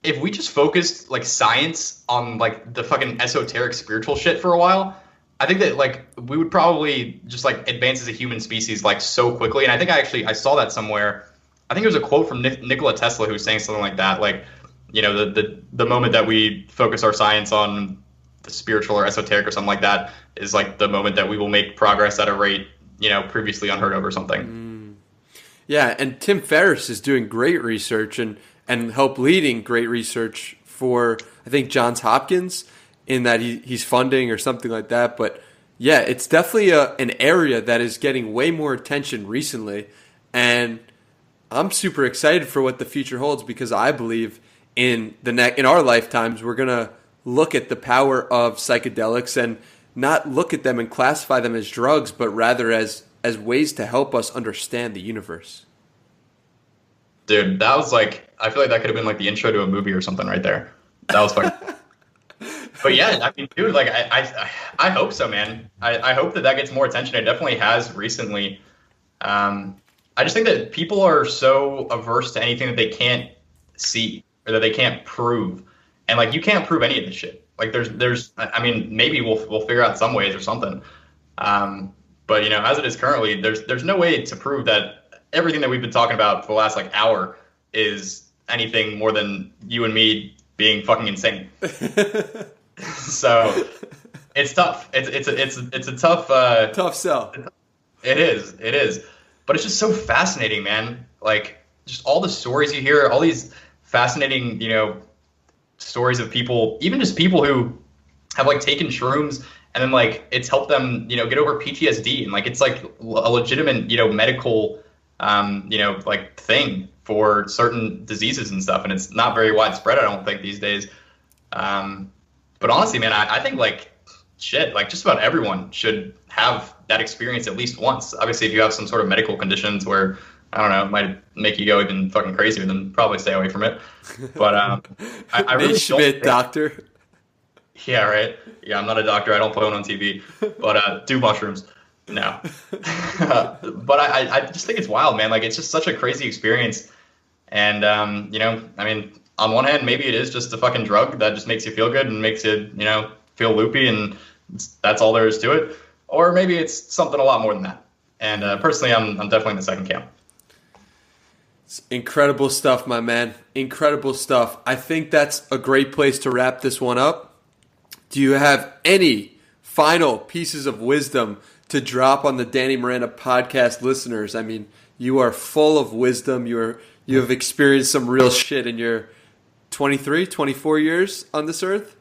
if we just focused like science on like the fucking esoteric spiritual shit for a while, I think that like we would probably just like advance as a human species like so quickly. And I think I saw that somewhere. I think it was a quote from Nikola Tesla who was saying something like that. Like, you know, the moment that we focus our science on the spiritual or esoteric or something like that is like the moment that we will make progress at a rate, you know, previously unheard of or something. Yeah, and Tim Ferriss is doing great research and help leading great research for, I think, Johns Hopkins in that he's funding or something like that. But yeah, it's definitely an area that is getting way more attention recently. And I'm super excited for what the future holds because I believe in our lifetimes, we're going to look at the power of psychedelics and not look at them and classify them as drugs, but rather as ways to help us understand the universe. Dude, that was like, I feel like that could have been like the intro to a movie or something right there. That was fucking. But yeah, I mean, dude, like I hope so, man. I hope that gets more attention. It definitely has recently. I just think that people are so averse to anything that they can't see or that they can't prove. And like, you can't prove any of this shit. Like there's, I mean, maybe we'll figure out some ways or something. But you know, as it is currently, there's no way to prove that everything that we've been talking about for the last like hour is anything more than you and me being fucking insane. So it's tough. It's a tough, tough sell. It is. But it's just so fascinating, man. Like just all the stories you hear, all these fascinating, you know, stories of people, even just people who have like taken shrooms and then like it's helped them, you know, get over PTSD and like it's like a legitimate, you know, medical, you know, like thing for certain diseases and stuff. And it's not very widespread, I don't think, these days. But honestly, man, I think like shit, like just about everyone should have that experience at least once. Obviously, if you have some sort of medical conditions where, I don't know, it might make you go even fucking crazier, then probably stay away from it. But I really Schmidt, doctor. Yeah, right. Yeah, I'm not a doctor. I don't play one on TV. But do mushrooms. No. But I just think it's wild, man. Like, it's just such a crazy experience. And, you know, I mean, on one hand, maybe it is just a fucking drug that just makes you feel good and makes you, you know, feel loopy, and that's all there is to it. Or maybe it's something a lot more than that. And personally, I'm definitely in the second camp. It's incredible stuff, my man. Incredible stuff. I think that's a great place to wrap this one up. Do you have any final pieces of wisdom to drop on the Danny Miranda podcast listeners? I mean, you are full of wisdom. You have experienced some real shit in your 23, 24 years on this earth.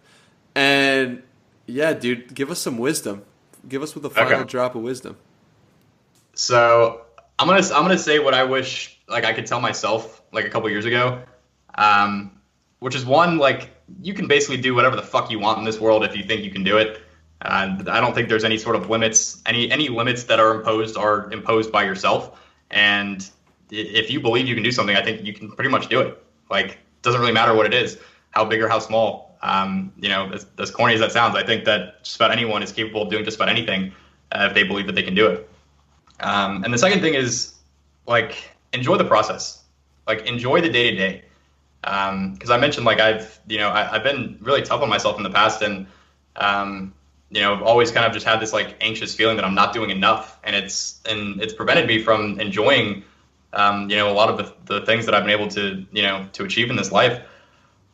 And yeah, dude, give us some wisdom. Give us with a final drop of wisdom. So I'm gonna say what I wish like I could tell myself like a couple years ago, which is one, like, you can basically do whatever the fuck you want in this world if you think you can do it. I don't think there's any sort of limits. Any limits that are imposed by yourself. And if you believe you can do something, I think you can pretty much do it. Like, it doesn't really matter what it is, how big or how small. You know, as corny as that sounds, I think that just about anyone is capable of doing just about anything if they believe that they can do it. And the second thing is, like, enjoy the process. Like, enjoy the day to day. Because I mentioned, like, I've been really tough on myself in the past, and you know, I've always kind of just had this like anxious feeling that I'm not doing enough, and it's prevented me from enjoying, you know, a lot of the things that I've been able to, you know, to achieve in this life.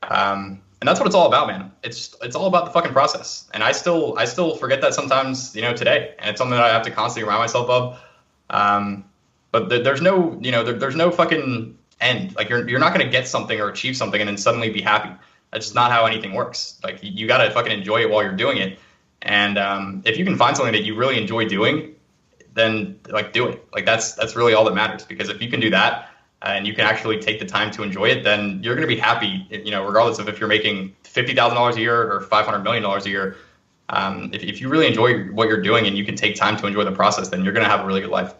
And that's what it's all about, man. It's all about the fucking process. And I still forget that sometimes, you know, today. And it's something that I have to constantly remind myself of. But there's no, you know, there's no fucking end. Like, you're not going to get something or achieve something and then suddenly be happy. That's just not how anything works. Like, you got to fucking enjoy it while you're doing it. And if you can find something that you really enjoy doing, then like do it. Like, that's really all that matters. Because if you can do that, and you can actually take the time to enjoy it, then you're going to be happy, you know, regardless of if you're making $50,000 a year or $500 million a year. If you really enjoy what you're doing and you can take time to enjoy the process, then you're going to have a really good life.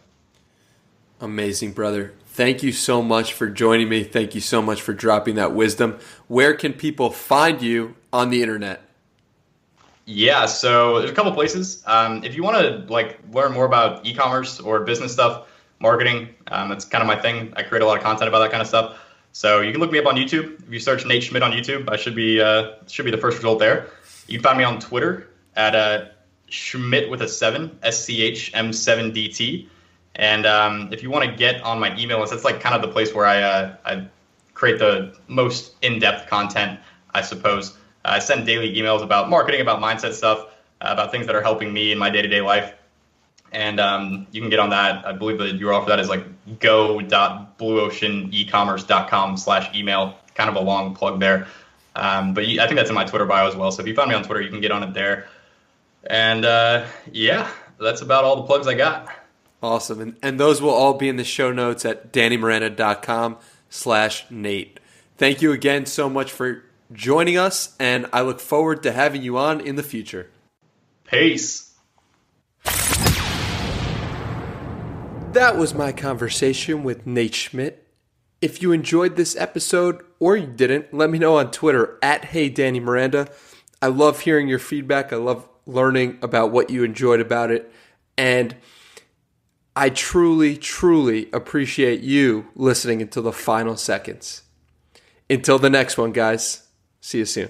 Amazing, brother. Thank you so much for joining me. Thank you so much for dropping that wisdom. Where can people find you on the internet? Yeah, so there's a couple places. If you want to learn more about e-commerce or business stuff, marketing, that's kind of my thing. I create a lot of content about that kind of stuff. So you can look me up on YouTube. If you search Nate Schmidt on YouTube, I should be the first result there. You can find me on Twitter at Schmidt with a 7, SCHM7DT. And if you want to get on my email list, that's like kind of the place where I create the most in-depth content, I suppose. I send daily emails about marketing, about mindset stuff, about things that are helping me in my day-to-day life. And you can get on that. I believe the URL for that is like go.blueoceanecommerce.com/email. Kind of a long plug there. But I think that's in my Twitter bio as well. So if you find me on Twitter, you can get on it there. And yeah, that's about all the plugs I got. Awesome. And those will all be in the show notes at dannymiranda.com/Nate. Thank you again so much for joining us, and I look forward to having you on in the future. Peace. That was my conversation with Nate Schmidt. If you enjoyed this episode or you didn't, let me know on Twitter at HeyDannyMiranda. I love hearing your feedback. I love learning about what you enjoyed about it. And I truly, truly appreciate you listening until the final seconds. Until the next one, guys. See you soon.